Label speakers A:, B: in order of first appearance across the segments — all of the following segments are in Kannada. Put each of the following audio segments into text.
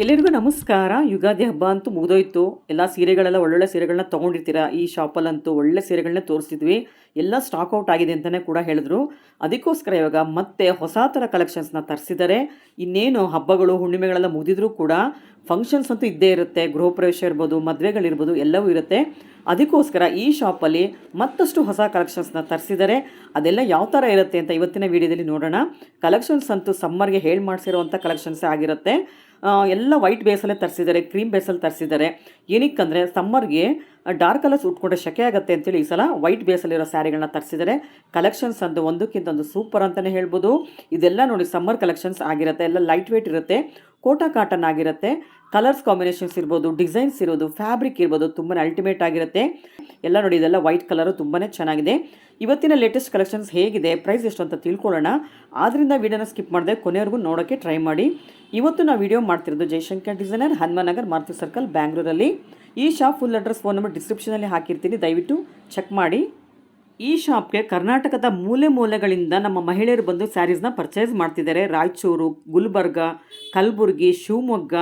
A: ಎಲ್ಲರಿಗೂ ನಮಸ್ಕಾರ. ಯುಗಾದಿ ಹಬ್ಬ ಅಂತೂ ಮುಗಿದೋಯ್ತು. ಎಲ್ಲ ಸೀರೆಗಳೆಲ್ಲ ಒಳ್ಳೊಳ್ಳೆ ಸೀರೆಗಳನ್ನ ತೊಗೊಂಡಿರ್ತೀರಾ. ಈ ಶಾಪಲ್ಲಂತೂ ಒಳ್ಳೆ ಸೀರೆಗಳನ್ನೇ ತೋರಿಸ್ತಿದ್ವಿ. ಎಲ್ಲ ಸ್ಟಾಕ್ ಔಟ್ ಆಗಿದೆ ಅಂತಲೇ ಕೂಡ ಹೇಳಿದ್ರು. ಅದಕ್ಕೋಸ್ಕರ ಇವಾಗ ಮತ್ತೆ ಹೊಸ ಥರ ಕಲೆಕ್ಷನ್ಸ್ನ ತರಿಸಿದ್ದಾರೆ. ಇನ್ನೇನು ಹಬ್ಬಗಳು ಹುಣ್ಣಿಮೆಗಳೆಲ್ಲ ಮುಗಿದಿದ್ರೂ ಕೂಡ ಫಂಕ್ಷನ್ಸ್ ಅಂತೂ ಇದ್ದೇ ಇರುತ್ತೆ. ಗೃಹ ಪ್ರವೇಶ ಇರ್ಬೋದು, ಮದುವೆಗಳಿರ್ಬೋದು, ಎಲ್ಲವೂ ಇರುತ್ತೆ. ಅದಕ್ಕೋಸ್ಕರ ಈ ಶಾಪಲ್ಲಿ ಮತ್ತಷ್ಟು ಹೊಸ ಕಲೆಕ್ಷನ್ಸ್ನ ತರಿಸಿದ್ದಾರೆ. ಅದೆಲ್ಲ ಯಾವ ಥರ ಇರುತ್ತೆ ಅಂತ ಇವತ್ತಿನ ವಿಡಿಯೋದಲ್ಲಿ ನೋಡೋಣ. ಕಲೆಕ್ಷನ್ಸ್ ಅಂತೂ ಸಮ್ಮರ್ಗೆ ಹೇಳಿ ಮಾಡಿಸಿರುವಂಥ ಕಲೆಕ್ಷನ್ಸೇ ಆಗಿರುತ್ತೆ. ಎಲ್ಲ ವೈಟ್ ಬೇಸಲ್ಲೇ ತರಿಸಿದ್ದಾರೆ, ಕ್ರೀಮ್ ಬೇಸಲ್ಲಿ ತರಿಸಿದ್ದಾರೆ. ಏನಕ್ಕಂದರೆ ಸಮ್ಮರ್ಗೆ ಡಾರ್ಕ್ ಕಲರ್ಸ್ ಉಟ್ಕೊಂಡ್ರೆ ಶೆಕೆ ಆಗುತ್ತೆ ಅಂತೇಳಿ ಈ ಸಲ ವೈಟ್ ಬೇಸಲ್ಲಿರೋ ಸ್ಯಾರಿಗಳನ್ನ ತರಿಸಿದ್ದಾರೆ. ಕಲೆಕ್ಷನ್ಸ್ ಅಂತೂ ಒಂದಕ್ಕಿಂತ ಒಂದು ಸೂಪರ್ ಅಂತಲೇ ಹೇಳ್ಬೋದು. ಇದೆಲ್ಲ ನೋಡಿ ಸಮ್ಮರ್ ಕಲೆಕ್ಷನ್ಸ್ ಆಗಿರುತ್ತೆ. ಎಲ್ಲ ಲೈಟ್ ವೇಟ್ ಇರುತ್ತೆ, ಕೋಟಾ ಕಾಟನ್ ಆಗಿರುತ್ತೆ. ಕಲರ್ಸ್ ಕಾಂಬಿನೇಷನ್ಸ್ ಇರ್ಬೋದು, ಡಿಸೈನ್ಸ್ ಇರೋದು, ಫ್ಯಾಬ್ರಿಕ್ ಇರ್ಬೋದು, ತುಂಬಾ ಅಲ್ಟಿಮೇಟ್ ಆಗಿರುತ್ತೆ. ಎಲ್ಲ ನೋಡಿ ಇದೆಲ್ಲ ವೈಟ್ ಕಲರು ತುಂಬಾ ಚೆನ್ನಾಗಿದೆ. ಇವತ್ತಿನ ಲೇಟೆಸ್ಟ್ ಕಲೆಕ್ಷನ್ಸ್ ಹೇಗಿದೆ, ಪ್ರೈಸ್ ಎಷ್ಟು ಅಂತ ತಿಳ್ಕೊಳ್ಳೋಣ. ಆದ್ದರಿಂದ ವಿಡಿಯೋನ ಸ್ಕಿಪ್ ಮಾಡದೆ ಕೊನೆವರೆಗೂ ನೋಡೋಕ್ಕೆ ಟ್ರೈ ಮಾಡಿ. ಇವತ್ತು ನಾವು ವಿಡಿಯೋ ಮಾಡ್ತಿರೋದು ಜಯಶಂಕರ್ ಡಿಸೈನರ್, ಹನುಮಾನಗರ್, ಮಾರುತಿ ಸರ್ಕಲ್, ಬ್ಯಾಂಗ್ಳೂರಲ್ಲಿ. ಈ shop full address, phone number ಡಿಸ್ಕ್ರಿಪ್ಷನಲ್ಲಿ ಹಾಕಿರ್ತೀನಿ, ದಯವಿಟ್ಟು ಚೆಕ್ ಮಾಡಿ. ಈ ಶಾಪ್ಗೆ ಕರ್ನಾಟಕದ ಮೂಲೆ ಮೂಲೆಗಳಿಂದ ನಮ್ಮ ಮಹಿಳೆಯರು ಬಂದು ಸ್ಯಾರೀಸ್ನ ಪರ್ಚೇಸ್ ಮಾಡ್ತಿದ್ದಾರೆ. ರಾಯಚೂರು, ಗುಲ್ಬರ್ಗ, ಕಲಬುರಗಿ, ಶಿವಮೊಗ್ಗ,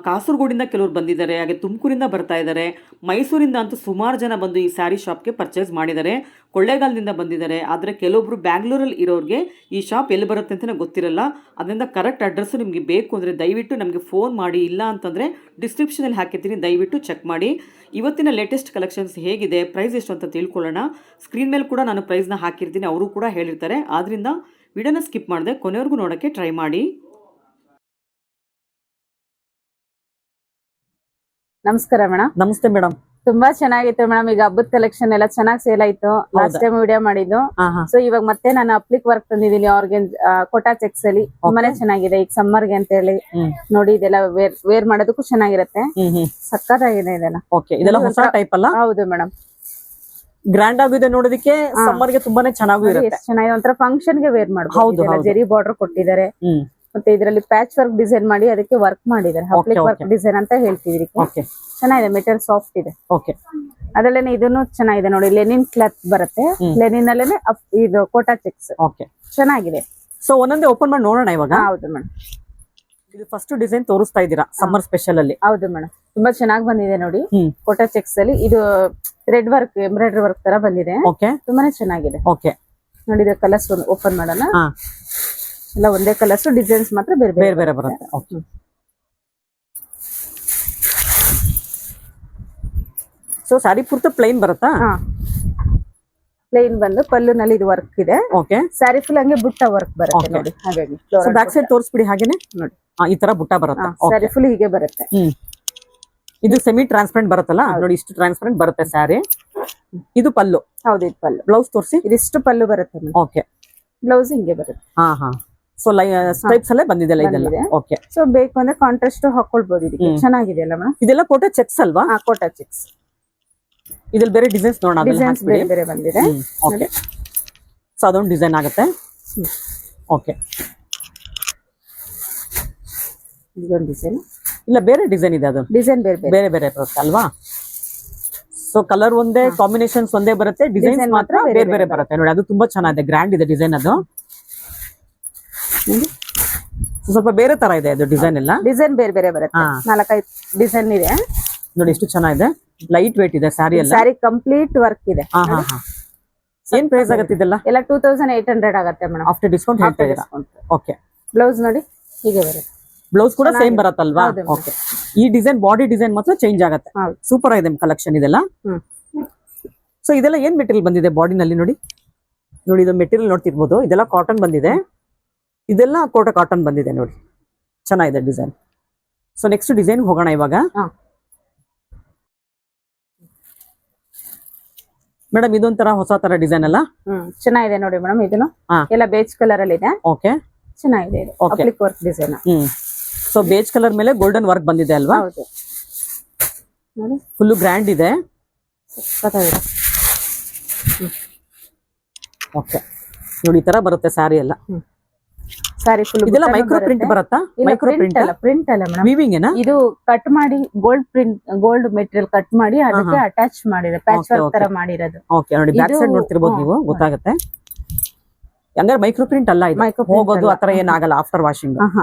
A: ಕಾಸರಗೋಡಿಂದ ಕೆಲವರು ಬಂದಿದ್ದಾರೆ. ಹಾಗೆ ತುಮಕೂರಿಂದ ಬರ್ತಾ ಇದ್ದಾರೆ. ಮೈಸೂರಿಂದ ಅಂತೂ ಸುಮಾರು ಜನ ಬಂದು ಈ ಸ್ಯಾರಿ ಶಾಪ್ಗೆ ಪರ್ಚೇಸ್ ಮಾಡಿದ್ದಾರೆ. ಕೊಳ್ಳೇಗಾಲದಿಂದ ಬಂದಿದ್ದಾರೆ. ಆದರೆ ಕೆಲವೊಬ್ಬರು ಬ್ಯಾಂಗ್ಳೂರಲ್ಲಿ ಇರೋರಿಗೆ ಈ ಶಾಪ್ ಎಲ್ಲಿ ಬರುತ್ತೆ ಅಂತಲೇ ಗೊತ್ತಿರಲ್ಲ. ಅದರಿಂದ ಕರೆಕ್ಟ್ ಅಡ್ರೆಸ್ಸು ನಿಮಗೆ ಬೇಕು ಅಂದರೆ ದಯವಿಟ್ಟು ನಮಗೆ ಫೋನ್ ಮಾಡಿ, ಇಲ್ಲ ಅಂತಂದರೆ ಡಿಸ್ಕ್ರಿಪ್ಷನಲ್ಲಿ ಹಾಕಿರ್ತೀನಿ, ದಯವಿಟ್ಟು ಚೆಕ್ ಮಾಡಿ. ಇವತ್ತಿನ ಲೇಟೆಸ್ಟ್ ಕಲೆಕ್ಷನ್ಸ್ ಹೇಗಿದೆ, ಪ್ರೈಸ್ ಎಷ್ಟು ಅಂತ ತಿಳ್ಕೊಳ್ಳೋಣ. ಸ್ಕ್ರೀನ್ ಮೇಲೆ ಕೂಡ ನಾನು ಪ್ರೈಸ್ನ ಹಾಕಿರ್ತೀನಿ, ಅವರು ಕೂಡ ಹೇಳಿರ್ತಾರೆ. ಆದ್ದರಿಂದ ವಿಡಿಯೋನ ಸ್ಕಿಪ್ ಮಾಡದೆ ಕೊನೆವರೆಗೂ ನೋಡೋಕ್ಕೆ ಟ್ರೈ ಮಾಡಿ.
B: ನಮಸ್ಕಾರ ಮೇಡಮ್.
A: ನಮಸ್ತೆ ಮೇಡಮ್.
B: ತುಂಬಾ ಚೆನ್ನಾಗಿತ್ತು ಮೇಡಮ್. ಈಗ ಹಬ್ಬದ ಕಲೆಕ್ಷನ್ ಎಲ್ಲ ಚೆನ್ನಾಗಿ ಸೇಲ್ ಆಯ್ತು. ಲಾಸ್ಟ್ ಟೈಮ್ ವಿಡಿಯೋ ಮಾಡಿದ್ದು. ಸೊ ಇವಾಗ ಮತ್ತೆ ನಾನು ಅಪ್ಲಿಕ್ ವರ್ಕ್ ತಂದಿದ್ದೀನಿ ಅವ್ರಿಗೆ, ಕೋಟಾ ಚೆಕ್ಸ್ ಅಲ್ಲಿ ತುಂಬಾನೇ ಚೆನ್ನಾಗಿದೆ. ಈಗ ಸಮ್ಮರ್ ಗೆ ಅಂತ ಹೇಳಿ ನೋಡಿ, ಇದೆಲ್ಲ ವೇರ್ ಮಾಡೋದಕ್ಕೂ ಚೆನ್ನಾಗಿರುತ್ತೆ. ಸಕ್ಕತ್ತಾಗಿದೆ ಇದೆಲ್ಲ.
A: ಇದೆಲ್ಲ ಹೊಸ ಟೈಪ್ ಅಲ್ಲ?
B: ಹೌದು ಮೇಡಮ್.
A: ಗ್ರ್ಯಾಂಡ್ ಆಗಿದೆ ನೋಡೋದಕ್ಕೆ, ಸಮ್ಮರ್ ಗೆ ತುಂಬಾನೇ ಚೆನ್ನಾಗಿದೆ.
B: ಚೆನ್ನಾಗಿದೆ, ಒಂಥರ ಫಂಕ್ಷನ್ ಗೆ ವೇರ್ ಮಾಡಬಹುದು. ಜೆರಿ ಬಾರ್ಡರ್ ಕೊಟ್ಟಿದ್ದಾರೆ. ಮತ್ತೆ ಇದರಲ್ಲಿ ಪ್ಯಾಚ್ ವರ್ಕ್ ಡಿಸೈನ್ ಮಾಡಿ ಅದಕ್ಕೆ ವರ್ಕ್ ಮಾಡಿದ್ದಾರೆ. ಅಪ್ಲಿಕ್ ವರ್ಕ್ ಡಿಸೈನ್ ಅಂತ ಹೇಳ್ತೀವಿ. ಚೆನ್ನಾಗಿದೆ, ಮೆಟೀರಿಯಲ್ ಸಾಫ್ಟ್ ಇದೆ. ಅದರಲ್ಲೇನೆ ಇದನ್ನು ಚೆನ್ನಾಗಿದೆ ನೋಡಿ, ಲೆನಿನ್ ಕ್ಲಾತ್ ಬರುತ್ತೆ. ಲೆನಿನ್ ಅಲ್ಲೇನೆ ಇದು ಕೋಟಾ ಚೆಕ್ಸ್ ಚೆನ್ನಾಗಿದೆ.
A: ಸೊ ಒಂದೊಂದೇ ಓಪನ್ ಮಾಡಿ ನೋಡೋಣ ಇವಾಗ.
B: ಹೌದು ಮೇಡಮ್.
A: ಇದು ಫಸ್ಟ್ ಡಿಸೈನ್ ತೋರಿಸ್ತಾ ಇದ್ದೀರಾ ಸಮ್ಮರ್ ಸ್ಪೆಷಲ್ ಅಲ್ಲಿ?
B: ಹೌದು ಮೇಡಮ್, ತುಂಬಾ ಚೆನ್ನಾಗಿ ಬಂದಿದೆ ನೋಡಿ. ಕೋಟಾ ಚೆಕ್ಸ್ ಅಲ್ಲಿ ಇದು ಥ್ರೆಡ್ ವರ್ಕ್, ಎಂಬ್ರಾಯ್ಡರಿ ವರ್ಕ್ ತರ ಬಂದಿದೆ. ತುಂಬಾನೇ ಚೆನ್ನಾಗಿದೆ ನೋಡಿ. ಇದು ಕಲರ್ಸ್ ಓಪನ್ ಮಾಡೋಣ. ಎಲ್ಲ ಒಂದೇ ಕಲರ್ಸ್, ಡಿಸೈನ್ಸ್ ಮಾತ್ರ ಬೇರೆ ಬೇರೆ ಬೇರೆ ಬರುತ್ತೆ.
A: ಸೊ ಸ್ಯಾರಿ ಪೂರ್ತಿ ಪ್ಲೈನ್ ಬರುತ್ತಾ?
B: ಪ್ಲೈನ್ ಬಂದು ಪಲ್ಲುನಲ್ಲಿ ಇದು ವರ್ಕ್ ಇದೆ. ಸ್ಯಾರಿ ಫುಲ್ ಹಂಗೆ ಬುಟ್ಟ ವರ್ಕ್ ಬರುತ್ತೆ ನೋಡಿ. ಹಾಗಾಗಿ
A: ಬ್ಯಾಕ್ ಸೈಡ್ ತೋರಿಸ್ಬಿಡಿ. ಹಾಗೇನೆ ನೋಡಿ, ಈ ತರ ಬುಟ್ಟ ಬರುತ್ತೆ.
B: ಸ್ಯಾರಿ ಫುಲ್ ಹೀಗೆ ಬರುತ್ತೆ.
A: ಇದು ಸೆಮಿ ಟ್ರಾನ್ಸ್ಪರೆಂಟ್ ಬರುತ್ತಲ್ಲ ನೋಡಿ, ಇಷ್ಟು ಟ್ರಾನ್ಸ್ಪರೆಂಟ್ ಬರುತ್ತೆ ಸ್ಯಾರಿ. ಇದು ಪಲ್ಲು.
B: ಹೌದು, ಇದು ಪಲ್ಲು.
A: ಬ್ಲೌಸ್ ತೋರಿಸಿ.
B: ಇದಿಷ್ಟು ಪಲ್ಲು ಬರುತ್ತೆ. ಬ್ಲೌಸ್ ಹಿಂಗೆ ಬರುತ್ತೆ.
A: ಸೊ ಸ್ಟ್ರೈಪ್ಸ್ ಅಲ್ಲೇ ಬಂದಿದೆ ಇದೆಲ್ಲ.
B: ಸೊ ಬೇಕು ಅಂದ್ರೆ ಕಾಂಟ್ರಾಸ್ಟ್ ಹಾಕೊಳ್ಬಹುದು. ಇದಕ್ಕೆ ಚೆನ್ನಾಗಿದೆ ಅಲ್ಲ ಮೇಡಮ್?
A: ಇದೆಲ್ಲ ಕೋಟಾ ಚೆಕ್ಸ್ ಅಲ್ವಾ?
B: ಕೋಟಾ ಚೆಕ್ಸ್.
A: ಇದ್ರಲ್ಲಿ ಬೇರೆ ಡಿಸೈನ್ಸ್ ನೋಡೋಣ.
B: ಡಿಸೈನ್ಸ್ ಬೇರೆ ಬೇರೆ ಬಂದಿದೆ.
A: ಸೊ ಅದೊಂದು ಡಿಸೈನ್ ಆಗುತ್ತೆ.
B: ಇದೊಂದು ಡಿಸೈನ್.
A: ಇಲ್ಲ, ಬೇರೆ ಡಿಸೈನ್ ಇದೆ. ಅದು
B: ಡಿಸೈನ್ ಬೇರೆ ಬೇರೆ
A: ಬೇರೆ ಬರುತ್ತೆ ಅಲ್ವಾ? ಸೊ ಕಲರ್ ಒಂದೇ, ಕಾಂಬಿನೇಷನ್ಸ್ ಒಂದೇ ಬರುತ್ತೆ, ಡಿಸೈನ್ ಮಾತ್ರ ಬೇರೆ ಬೇರೆ ಬರುತ್ತೆ ನೋಡಿ. ಅದು ತುಂಬಾ ಚೆನ್ನಾಗಿದೆ, ಗ್ರ್ಯಾಂಡ್ ಇದೆ ಡಿಸೈನ್. ಅದು ಸ್ವಲ್ಪ ಬೇರೆ ತರ ಇದೆ ಅದು ಡಿಸೈನ್. ಎಲ್ಲ ಡಿಸೈನ್
B: ಬೇರೆ ಬೇರೆ ಬರುತ್ತೆ. 4-5 ಡಿಸೈನ್ ಇದೆ
A: ನೋಡಿ. ಎಷ್ಟು ಚೆನ್ನಾಗಿದೆ, ಲೈಟ್ ವೇಟ್ ಇದೆ ಸ್ಯಾರಿ. ಎಲ್ಲ
B: ಸ್ಯಾರಿ ಕಂಪ್ಲೀಟ್ ವರ್ಕ್ ಇದೆ.
A: ಏನ್ ಪ್ರೈಸ್ ಆಗುತ್ತೆ ಇದೆಲ್ಲ?
B: ಎಲ್ಲ 2800 ಆಗುತ್ತೆ ಮೇಡಮ್.
A: ಆಫ್ಟರ್ ಡಿಸ್ಕೌಂಟ್ ಹೇಳ್ತಾ ಇದ್ದೀರಾ?
B: ಬ್ಲೌಸ್ ನೋಡಿ ಹೀಗೆ ಬರುತ್ತೆ.
A: ಬ್ಲೌಸ್ ಕೂಡ ಸೇಮ್ ಬರುತ್ತಲ್ವಾ? ಈ ಡಿಸೈನ್, ಬಾಡಿ ಡಿಸೈನ್ ಮಾತ್ರ ಚೇಂಜ್ ಆಗುತ್ತೆ. ಸೂಪರ್ ಆಗಿದೆ ಕಲೆಕ್ಷನ್ ಇದೆಲ್ಲ. ಸೊ ಇದೆಲ್ಲ ಏನ್ ಮೆಟೀರಿಯಲ್ ಬಂದಿದೆ ಬಾಡಿನಲ್ಲಿ ನೋಡಿ? ನೋಡಿ, ಇದು ಮೆಟೀರಿಯಲ್ ನೋಡ್ತಿರ್ಬೋದು. ಇದೆಲ್ಲ ಕಾಟನ್ ಬಂದಿದೆ. ಇದೆಲ್ಲ ಕೋಟಾ ಕಾಟನ್ ಬಂದಿದೆ ನೋಡಿ, ಚೆನ್ನಾಗಿದೆ ಡಿಸೈನ್. ಸೊ ನೆಕ್ಸ್ಟ್ ಡಿಸೈನ್ ಹೋಗೋಣ ಇವಾಗ. ಮೇಡಮ್ ಇದೊಂಥರ ಹೊಸ ತರ ಡಿಸೈನ್ ಅಲ್ಲ?
B: ಚೆನ್ನಾಗಿದೆ ನೋಡಿ ಮೇಡಮ್. ಇದನ್ನು ಎಲ್ಲ ಬೇಜ್ ಕಲರ್ ಅಲ್ಲಿ ಇದೆ. ಚೆನ್ನಾಗಿದೆ. Applique work design.
A: So beige colour ಮೇಲೆ ಗೋಲ್ಡನ್ ವರ್ಕ್ ಬಂದಿದೆ ಅಲ್ವಾ?
B: ಹೌದು.
A: ಫುಲ್ ಗ್ರ್ಯಾಂಡ್ ಇದೆ. ನೋಡಿ, ಈ ತರ ಬರುತ್ತೆ ಸ್ಯಾರಿ ಎಲ್ಲ.
B: ಸ್ಯಾರಿ ಫುಲ್
A: ಇದೆಲ್ಲ ಮೈಕ್ರೋ ಪ್ರಿಂಟ್ ಬರುತ್ತಾ? ಮೈಕ್ರೋ ಪ್ರಿಂಟ್
B: ಅಲ್ಲ, ಪ್ರಿಂಟ್ ಅಲ್ಲ ಮೇಡಮ್.
A: ವೀವಿಂಗ್ ಏನಾ?
B: ಇದು ಕಟ್ ಮಾಡಿ gold print, gold material cut ಮಾಡಿ ಅದಕ್ಕೆ ಅಟ್ಯಾಚ್ ಮಾಡಿರೋ ಪ್ಯಾಚ್ ವರ್ಕ್ ತರ ಮಾಡಿರೋದು.
A: ನೋಡಿ, ಬ್ಯಾಕ್ ಸೈಡ್ ನೋಡ್ತಿರ್ಬೋದು ನೀವು, ಗೊತ್ತಾಗುತ್ತೆ. ಹಂಗಾರೆ ಮೈಕ್ರೋ ಪ್ರಿಂಟ್ ಅಲ್ಲ ಇದು,
B: Micro print
A: ಹೋಗೋದು
B: ಅಲ್ಲ.
A: ಆತರ ಏನಾಗಲ್ಲ ಆಫ್ಟರ್ ವಾಷಿಂಗ್.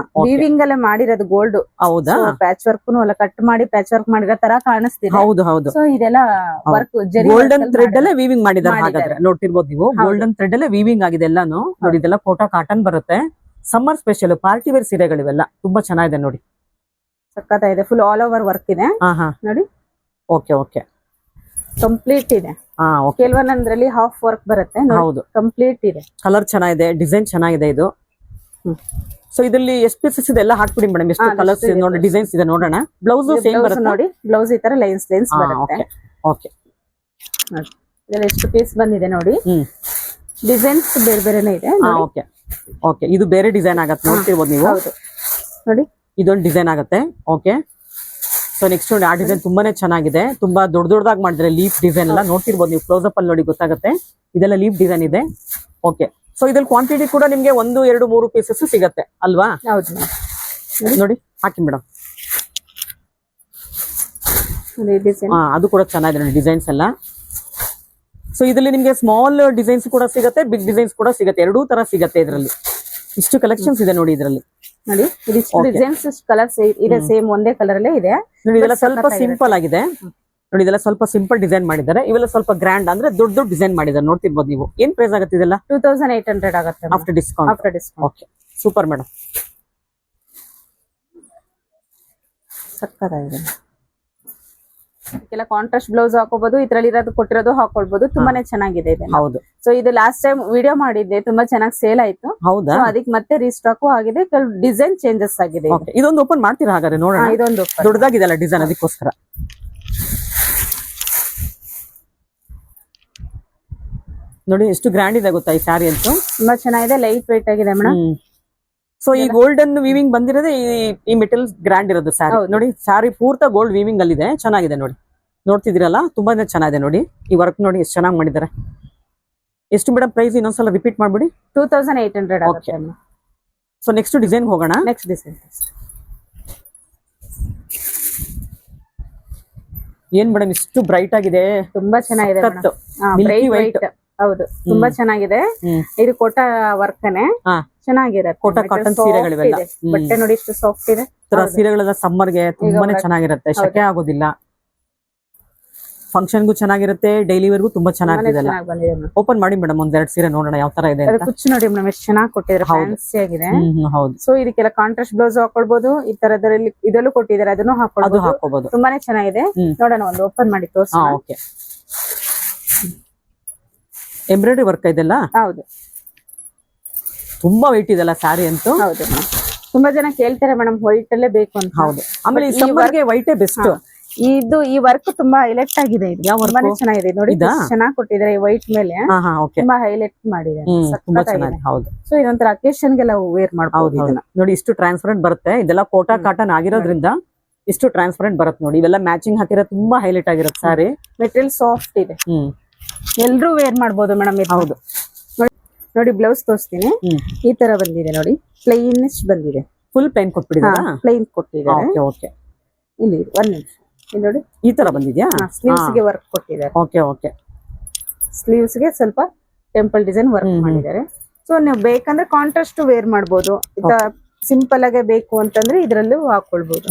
B: ವೀವಿಂಗ್ ಅಲ್ಲೇ ಮಾಡಿರೋದು ಗೋಲ್ಡ್.
A: ಹೌದಾ?
B: ಪ್ಯಾಚ್ ವರ್ಕ್ ಅಲ್ಲ, ಕಟ್ ಮಾಡಿ ಪ್ಯಾಚ್ ವರ್ಕ್ ಮಾಡಿರೋ ತರ ಕಾಣಿಸ್ತಿದೆ.
A: ಹೌದು ಹೌದು.
B: ಸೊ ಇದೆಲ್ಲ ವರ್ಕ್
A: ಗೋಲ್ಡನ್ ಥ್ರೆಡ್ ಅಲ್ಲೇ ವೀವಿಂಗ್ ಮಾಡಿದ್ದಾರೆ. ಹಾಗಾದ್ರೆ ನೋಡ್ತಿರ್ಬೋದು ನೀವು, ಗೋಲ್ಡನ್ ಥ್ರೆಡ್ ಅಲ್ಲೇ ವೀವಿಂಗ್ ಆಗಿದೆ ಎಲ್ಲಾನು. ನೋಡಿ ಇದೆಲ್ಲ ಕೋಟಾ ಕಾಟನ್ ಬರುತ್ತೆ. ಸಮ್ಮರ್ ಸ್ಪೆಷಲ್ ಪಾರ್ಟಿ ವೇರ್ ಸೀರೆಗಳಿವೆಲ್ಲ ತುಂಬಾ ಚೆನ್ನಾಗಿದೆ ನೋಡಿ.
B: ಸಕ್ಕತ್ತಾಗಿದೆ. ಫುಲ್ ಆಲ್ ಓವರ್ ವರ್ಕ್ ಇದೆ ನೋಡಿ.
A: ಓಕೆ ಓಕೆ,
B: ಕಂಪ್ಲೀಟ್ ಇದೆ. ಕೆಲವೊಂದ್ರಲ್ಲಿ ಹಾಫ್ ವರ್ಕ್ ಬರುತ್ತೆ.
A: ಹೌದು,
B: ಕಂಪ್ಲೀಟ್ ಇದೆ.
A: ಕಲರ್ ಚೆನ್ನಾಗಿದೆ, ಡಿಸೈನ್ ಚೆನ್ನಾಗಿದೆ ಇದು. ಸೊ ಇದರಲ್ಲಿ ಎಷ್ಟು ಪೀಸಸ್ ಇದೆ ಎಲ್ಲ ಹಾಕ್ಬಿಡಿ ಮೇಡಮ್. ಎಷ್ಟು ಕಲರ್ಸ್ ನೋಡಿ, ಡಿಸೈನ್ಸ್ ಇದೆ ನೋಡೋಣ. ಬ್ಲೌಸ್ ಸೇಮ್ ಬರುತ್ತೆ
B: ನೋಡಿ. ಬ್ಲೌಸ್ ಈ ತರ ಲೈನ್ಸ್ ಬರುತ್ತೆ.
A: ಓಕೆ,
B: ಇದೆಲ್ಲ ಎಷ್ಟು ಪೀಸ್ ಬಂದಿದೆ ನೋಡಿ. ಡಿಸೈನ್ಸ್ ಬೇರೆ ಬೇರೆನೇ ಇದೆ.
A: ಓಕೆ ಓಕೆ, ಇದು ಬೇರೆ ಡಿಸೈನ್ ಆಗತ್ತೆ ನೋಡ್ತಿರ್ಬೋದು ನೀವು.
B: ನೋಡಿ
A: ಇದೊಂದು ಡಿಸೈನ್ ಆಗುತ್ತೆ. ಓಕೆ, ಸೊ ನೆಕ್ಸ್ಟ್ ನೋಡಿ ಆ ಡಿಸೈನ್ ತುಂಬಾನೇ ಚೆನ್ನಾಗಿದೆ. ತುಂಬಾ ದೊಡ್ಡದಾಗಿ ಮಾಡಿದ್ರೆ ಲೀಫ್ ಡಿಸೈನ್ ಎಲ್ಲ ನೋಡ್ತಿರ್ಬೋದು ನೀವು. ಕ್ಲೋಸ್ ಅಪ್ ಅಲ್ಲಿ ನೋಡಿ ಗೊತ್ತಾಗುತ್ತೆ. ಇದೆಲ್ಲ ಲೀಫ್ ಡಿಸೈನ್ ಇದೆ. ಓಕೆ, ಸೊ ಇದ್ರಲ್ಲಿ ಕ್ವಾಂಟಿಟಿ ಕೂಡ ನಿಮ್ಗೆ 1, 2, 3 ಪೀಸಸ್ ಸಿಗತ್ತೆ ಅಲ್ವಾ?
B: ಹೌದು
A: ನೋಡಿ ಹಾಕಿ ಮೇಡಮ್.
B: ಡಿಸೈನ್
A: ಅದು ಕೂಡ ಚೆನ್ನಾಗಿದೆ ನೋಡಿ ಡಿಸೈನ್ಸ್ ಎಲ್ಲ. ಸೊ ಇದರಲ್ಲಿ ನಿಮ್ಗೆ ಸ್ಮಾಲ್ ಡಿಸೈನ್ಸ್ ಕೂಡ ಸಿಗತ್ತೆ, ಬಿಗ್ ಡಿಸೈನ್ಸ್ ಕೂಡ ಸಿಗತ್ತೆ. ಎರಡೂ ತರ ಸಿಗತ್ತೆ ಇದರಲ್ಲಿ. ಇಷ್ಟು ಕಲೆಕ್ಷನ್ಸ್ ಇದೆ ನೋಡಿ ಇದರಲ್ಲಿ.
B: ನೋಡಿ ಇದಿಷ್ಟು ಡಿಸೈನ್ಸ್, ಕಲರ್ಸ್ ಇದೆ ಸೇಮ್ ಒಂದೇ ಕಲರ್ ಅಲ್ಲೇ ಇದೆ.
A: ನೋಡಿ ಇದೆಲ್ಲ ಸ್ವಲ್ಪ ಸಿಂಪಲ್ ಆಗಿದೆ. ನೋಡಿ ಇದೆಲ್ಲ ಸ್ವಲ್ಪ ಸಿಂಪಲ್ ಡಿಸೈನ್ ಮಾಡಿದ್ದಾರೆ. ಇವೆಲ್ಲ ಸ್ವಲ್ಪ ಗ್ರ್ಯಾಂಡ್ ಅಂದ್ರೆ ದೊಡ್ಡ ದೊಡ್ಡ ಡಿಸೈನ್ ಮಾಡಿದ್ದಾರೆ ನೋಡ್ತಿರ್ಬೋದು ನೀವು. ಏನ್ ಪ್ರೈಸ್ ಆಗುತ್ತೆ ಇದೆಲ್ಲ?
B: 2800 ಆಗುತ್ತೆ
A: after discount. Okay, super madam.
B: ಸಕ್ಕತ್ತಾಗಿದೆ. ಇದಕ್ಕೆಲ್ಲ ಕಾಂಟ್ರಾಸ್ಟ್ ಬ್ಲೌಸ್ ಹಾಕೋಬಹುದು. ಇದ್ರಲ್ಲಿ ಇರೋದು ಕೊಟ್ಟಿರೋದು ಹಾಕೊಳ್ಬಹುದು. ತುಂಬಾನೇ ಚೆನ್ನಾಗಿದೆ ಇದೆ.
A: ಹೌದು.
B: ಸೊ ಇದು ಲಾಸ್ಟ್ ಟೈಮ್ ವಿಡಿಯೋ ಮಾಡಿದ್ದೆ, ತುಂಬಾ ಚೆನ್ನಾಗಿ ಸೇಲ್ ಆಯ್ತು.
A: ಹೌದಾ?
B: ಅದಕ್ಕೆ ಮತ್ತೆ ರೀಸ್ಟಾಕ್ ಆಗಿದೆ. ಕೆಲವು ಡಿಸೈನ್ ಚೇಂಜಸ್ ಆಗಿದೆ.
A: ಇದೊಂದು ಓಪನ್ ಮಾಡ್ತೀರಾ ಹಾಗಾದ್ರೆ ನೋಡೋಣ?
B: ಇದೊಂದು
A: ದೊಡ್ಡದಾಗಿದೆಲ್ಲ ಡಿಸೈನ್, ಅದಕ್ಕೋಸ್ಕರ. ನೋಡಿ ಎಷ್ಟು ಗ್ರ್ಯಾಂಡ್ ಇದೆ ಗೊತ್ತಾ ಈ ಸ್ಯಾರಿ ಅಂತೂ.
B: ತುಂಬಾ ಚೆನ್ನಾಗಿದೆ, ಲೈಟ್ ವೇಟ್ ಆಗಿದೆ ಮೇಡಮ್.
A: ಸೊ ಈ ಗೋಲ್ಡನ್ ವೀವಿಂಗ್ ಬಂದಿರೋದೇ ಈ ಮೆಟಲ್ ಗ್ರ್ಯಾಂಡ್ ಇರೋದು ಸ್ಯಾರಿ. ನೋಡಿ ಸ್ಯಾರಿ ಪೂರ್ತ ಗೋಲ್ಡ್ ವೀವಿಂಗ್ ಅಲ್ಲಿ ಇದೆ. ಚೆನ್ನಾಗಿದೆ ನೋಡಿ, ನೋಡ್ತಿದ್ದೀರಲ್ಲ ತುಂಬಾನೇ ಚೆನ್ನಾಗಿದೆ ನೋಡಿ. ಈ ವರ್ಕ್ ನೋಡಿ ಎಷ್ಟು ಚೆನ್ನಾಗಿ ಮಾಡಿದ್ದಾರೆ. ಎಷ್ಟು ಮೇಡಮ್ ಪ್ರೈಸ್ ಇನ್ನೊಂದ್ಸಲ ರಿಪೀಟ್ ಮಾಡ್ಬಿಡಿ?
B: 2800 ಆಗುತ್ತೆ.
A: ಸೊ ನೆಕ್ಸ್ಟ್ ಡಿಸೈನ್ ಹೋಗೋಣ.
B: ನೆಕ್ಸ್ಟ್ ಡಿಸೈನ್
A: ಏನ್ ಮೇಡಮ್ ಇಷ್ಟು ಬ್ರೈಟ್ ಆಗಿದೆ,
B: ತುಂಬಾ ಚೆನ್ನಾಗಿದೆ. ವೈಟ್ ಹೌದು, ತುಂಬಾ ಚೆನ್ನಾಗಿದೆ. ಇದು ಕೋಟ ವರ್ಕ್ನೆ ಚೆನ್ನಾಗಿರುತ್ತೆ.
A: ಕೋಟ ಕಾಟನ್ ಸೀರೆಗಳಿವೆಲ್ಲ.
B: ಬಟ್ಟೆ ನೋಡಿ ಎಷ್ಟು ಸಾಫ್ಟ್ ಇದೆ.
A: ಸೀರೆಗಳೆಲ್ಲ ಸಮ್ಮರ್ಗೆ ತುಂಬಾನೇ ಚೆನ್ನಾಗಿರುತ್ತೆ, ಶೆಕೆ ಆಗೋದಿಲ್ಲ. ಫಂಕ್ಷನ್ಗೂ ಚೆನ್ನಾಗಿರುತ್ತೆ, ಡೈಲಿ ವೇರ್ಗೂ ತುಂಬಾ ಚೆನ್ನಾಗಿದೆ. ಓಪನ್ ಮಾಡಿ ಮೇಡಮ್ ಒಂದೆರಡು ಸೀರೆ ನೋಡೋಣ ಯಾವ ತರ ಇದೆ.
B: ಕುಚ್ಚು ನೋಡಿ ಮೇಡಮ್ ಎಷ್ಟು ಚೆನ್ನಾಗಿ ಕೊಟ್ಟಿದ್ದಾರೆ, ಫ್ಯಾನ್ಸಿ ಆಗಿದೆ.
A: ಹೌದು.
B: ಸೊ ಇದಕ್ಕೆಲ್ಲ ಕಾಂಟ್ರಾಸ್ಟ್ ಬ್ಲೌಸ್ ಹಾಕೊಳ್ಬಹುದು. ಈ ತರದಲ್ಲಿ ಇದಲ್ಲೂ ಕೊಟ್ಟಿದ್ದಾರೆ, ಅದನ್ನು ಹಾಕೊಳ್ಬಹುದು. ತುಂಬಾನೇ ಚೆನ್ನಾಗಿದೆ. ನೋಡೋಣ, ಒಂದು ಓಪನ್ ಮಾಡಿ ತೋರಿಸಿ.
A: ಓಕೆ, ಎಂಬ್ರಾಯ್ಡರಿ ವರ್ಕ್ ಇದೆಲ್ಲ.
B: ಹೌದು,
A: ತುಂಬಾ ವೈಟ್ ಇದೆಲ್ಲ ಸ್ಯಾರಿ ಅಂತೂ.
B: ಹೌದು, ತುಂಬಾ ಜನ ಕೇಳ್ತಾರೆ ಮೇಡಮ್ ವೈಟ್ ಅಲ್ಲೇ ಬೇಕು ಅಂತ.
A: ಹೌದು, ಆಮೇಲೆ ಈ ಸಮ್ಮರ್ಗೆ ವೈಟೇ ಬೆಸ್ಟ್.
B: ಈ ವರ್ಕ್ ತುಂಬಾ ಹೈಲೈಟ್ ಆಗಿದೆ. ಇದು ತುಂಬಾನೇ ಚೆನ್ನಾಗಿದೆ ನೋಡಿ, ಚೆನ್ನಾಗಿ ಕೊಟ್ಟಿದ್ದಾರೆ. ವೈಟ್ ಮೇಲೆ ತುಂಬಾ ಹೈಲೈಟ್ ಮಾಡಿದ್ದಾರೆ. ಸೊ ಇದೊಂಥರ ಅಕೇಶನ್ ಗೆಲ್ಲ ವೇರ್ ಮಾಡಬಹುದು.
A: ನೋಡಿ ಇಷ್ಟು ಟ್ರಾನ್ಸ್ಪರೆಂಟ್ ಬರುತ್ತೆ. ಇದೆಲ್ಲ ಕೋಟಾ ಕಾಟನ್ ಆಗಿರೋದ್ರಿಂದ ಇಷ್ಟು ಟ್ರಾನ್ಸ್ಪರೆಂಟ್ ಬರುತ್ತೆ ನೋಡಿ. ಇವೆಲ್ಲ ಮ್ಯಾಚಿಂಗ್ ಹಾಕಿರೋ ತುಂಬಾ ಹೈಲೈಟ್ ಆಗಿರುತ್ತೆ ಸ್ಯಾರಿ.
B: ಮೆಟೀರಿಯಲ್ ಸಾಫ್ಟ್ ಇದೆ, ಎಲ್ರೂ ವೇರ್ ಮಾಡಬಹುದು ಮೇಡಮ್. ಹೌದು, ನೋಡಿ ಬ್ಲೌಸ್ ತೋರಿಸ್ತೀನಿ. ಈ ತರ ಬಂದಿದೆ ನೋಡಿ, ಪ್ಲೈನಿಶ್ ಬಂದಿದೆ.
A: ಫುಲ್ ಪ್ಲೈನ್ ಕೊಟ್ಬಿಟ್ಟಿದ್ದಾರೆ.
B: ಪ್ಲೈನ್ ಕೊಟ್ಟಿದ್ದಾರೆ.
A: ಓಕೆ,
B: ಇಲ್ಲಿ ಒಂದ್ ನಿಮಿಷ, ಇಲ್ಲಿ ನೋಡಿ
A: ಈ ತರ ಬಂದಿದ್ಯಾ?
B: ಸ್ಲೀವ್ಸ್ ಗೆ ವರ್ಕ್ ಕೊಟ್ಟಿದ್ದಾರೆ.
A: ಓಕೆ ಓಕೆ,
B: ಸ್ಲೀವ್ಸ್ ಗೆ ಸ್ವಲ್ಪ ಟೆಂಪಲ್ ಡಿಸೈನ್ ವರ್ಕ್ ಮಾಡಿದ್ದಾರೆ. ಸೊ ನೀವು ಬೇಕಂದ್ರೆ ಕಾಂಟ್ರಾಸ್ಟ್ ವೇರ್ ಮಾಡಬಹುದು. ಸಿಂಪಲ್ ಆಗಿ ಬೇಕು ಅಂತಂದ್ರೆ ಇದ್ರಲ್ಲೂ ಹಾಕೊಳ್ಬಹುದು.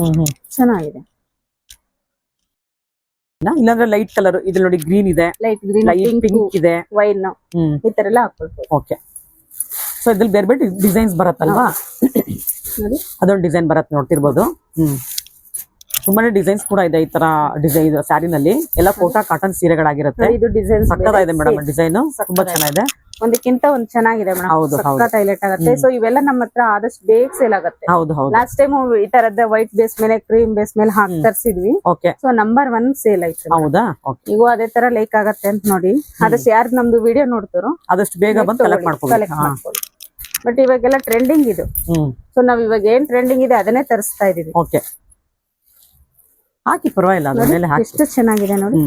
B: ಚೆನ್ನಾಗಿದೆ.
A: ಇಲ್ಲಾಂದ್ರೆ ಲೈಟ್ ಕಲರ್ ಇದ್ರಲ್ಲಿ ನೋಡಿ, ಗ್ರೀನ್ ಇದೆ,
B: ಲೈಟ್ ಗ್ರೀನ್,
A: ಪಿಂಕ್ ಇದೆ,
B: ವೈನ್, ಈ ತರ ಎಲ್ಲ ಹಾಕೊಳ್ಬಹುದು.
A: ಓಕೆ, ಸೊ ಇದ್ರಲ್ಲಿ ಬೇರೆ ಬೇರೆ ಡಿಸೈನ್ಸ್ ಬರತ್ತಲ್ವಾ? ಅದೊಂದು ಡಿಸೈನ್ ಬರತ್ತೆ ನೋಡ್ತಿರ್ಬೋದು. ತುಂಬಾನೇ ಡಿಸೈನ್ಸ್ ಕೂಡ ಇದೆ ಈ ತರ ಡಿಸೈನ್ ಸ್ಯಾರಿನಲ್ಲಿ. ಎಲ್ಲ ಕೋಟಾ ಕಾಟನ್ ಸೀರೆಗಳಾಗಿರುತ್ತೆ.
B: ಇದು ಡಿಸೈನ್
A: ಸಕ್ಕತ್ತಾಗಿದೆ ಮೇಡಮ್, ಡಿಸೈನ್ ತುಂಬಾ ಚೆನ್ನಾಗಿದೆ.
B: ಒಂದಕ್ಕಿಂತ ಒಂದ್ ಚೆನ್ನಾಗಿದೆ ಮೇಡಮ್.
A: ಹೌದು,
B: ಹೈಲೈಟ್ ಆಗುತ್ತೆ. ಸೊ ಇವೆಲ್ಲ ನಮ್ಮ ಹತ್ರ ಆದಷ್ಟು ಬೇಗ ಸೇಲ್ ಆಗುತ್ತೆ.
A: ಹೌದು ಹೌದು.
B: ಲಾಸ್ಟ್ ಟೈಮ್ ಈ ತರದ ವೈಟ್ ಬೇಸ್ ಮೇಲೆ ಕ್ರೀಮ್ ಬೇಸ್ ಮೇಲೆ ಹಾಕಿ ತರಿಸಿದ್ವಿ.
A: ಓಕೆ,
B: ಸೊ ನಂಬರ್ 1 ಸೇಲ್ ಆಯ್ತು.
A: ಹೌದಾ?
B: ಈಗ ಅದೇ ತರ ಲೈಕ್ ಆಗತ್ತೆ ಅಂತ ನೋಡಿ ಆದಷ್ಟು ಯಾರು ನಮ್ದು ವಿಡಿಯೋ ನೋಡ್ತಾರೋ
A: ಆದಷ್ಟು ಬೇಗ ಬಂದು ಕಲೆಕ್ಟ್ ಮಾಡ್ಕೊಳ್ಳಿ.
B: ಬಟ್ ಇವಾಗೆಲ್ಲ ಟ್ರೆಂಡಿಂಗ್ ಇದು. ಸೊ ನಾವ್ ಇವಾಗ ಏನ್ ಟ್ರೆಂಡಿಂಗ್ ಇದೆ ಅದನ್ನೇ ತರಿಸ್ತಾ ಇದೀವಿ.
A: ಓಕೆ, ಹಾಕಿ ಪರವಾಗಿಲ್ಲ, ಅದ್ರ ಮೇಲೆ ಹಾಕಿ.
B: ಎಷ್ಟು ಚೆನ್ನಾಗಿದೆ ನೋಡಿ.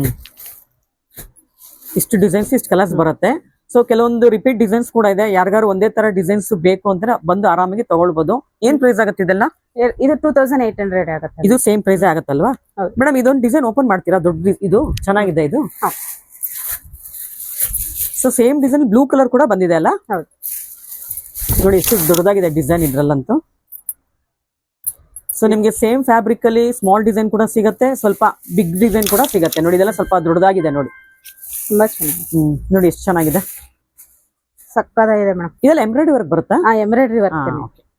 A: ಇಷ್ಟು ಡಿಸೈನ್ಸ್, ಇಷ್ಟು ಕಲರ್ಸ್ ಬರುತ್ತೆ. ಸೊ ಕೆಲವೊಂದು ರಿಪೀಟ್ ಡಿಸೈನ್ಸ್ ಕೂಡ ಇದೆ. ಯಾರಿಗಾರು ಒಂದೇ ತರ ಡಿಸೈನ್ಸ್ ಬೇಕು ಅಂದ್ರೆ ಬಂದು ಆರಾಮಾಗಿ ತಗೊಳ್ಬಹುದು. ಏನ್ ಪ್ರೈಸ್ ಆಗುತ್ತೆ ಇದೆಲ್ಲ?
B: ಇದು 2800 ಆಗುತ್ತೆ.
A: ಇದು ಸೇಮ್ ಪ್ರೈಸ್ ಆಗುತ್ತಲ್ವಾ ಮೇಡಮ್? ಇದೊಂದು ಡಿಸೈನ್ ಓಪನ್ ಮಾಡ್ತೀರಾ? ದೊಡ್ಡ ಇದು ಚೆನ್ನಾಗಿದೆ ಇದು. So same design blue colour ಕೂಡ ಬಂದಿದೆ ಅಲ್ಲ?
B: ಹೌದು.
A: ನೋಡಿ ಎಷ್ಟು ದೊಡ್ಡದಾಗಿದೆ ಡಿಸೈನ್ ಇದ್ರಲ್ಲಂತೂ. ಸೊ ನಿಮ್ಗೆ ಸೇಮ್ ಫ್ಯಾಬ್ರಿಕ್ ಅಲ್ಲಿ ಸ್ಮಾಲ್ ಡಿಸೈನ್ ಕೂಡ ಸಿಗುತ್ತೆ, ಸ್ವಲ್ಪ ಬಿಗ್ ಡಿಸೈನ್ ಕೂಡ ಸಿಗುತ್ತೆ ನೋಡಿ. ಇದೆಲ್ಲ ಸ್ವಲ್ಪ ದೊಡ್ಡದಾಗಿದೆ ನೋಡಿ,
B: ತುಂಬಾ ಚೆನ್ನಾಗಿದೆ.
A: ನೋಡಿ ಎಷ್ಟು ಚೆನ್ನಾಗಿದೆ,
B: ಸಕ್ಕತ್ತಾಗಿದೆ ಮೇಡಮ್.
A: ಇದೆಲ್ಲ ಎಂಬ್ರಾಯ್ಡರಿ ವರ್ಕ್ ಬರುತ್ತಾ?
B: ಎಂಬ್ರಾಯ್ಡರಿ ವರ್ಕ್,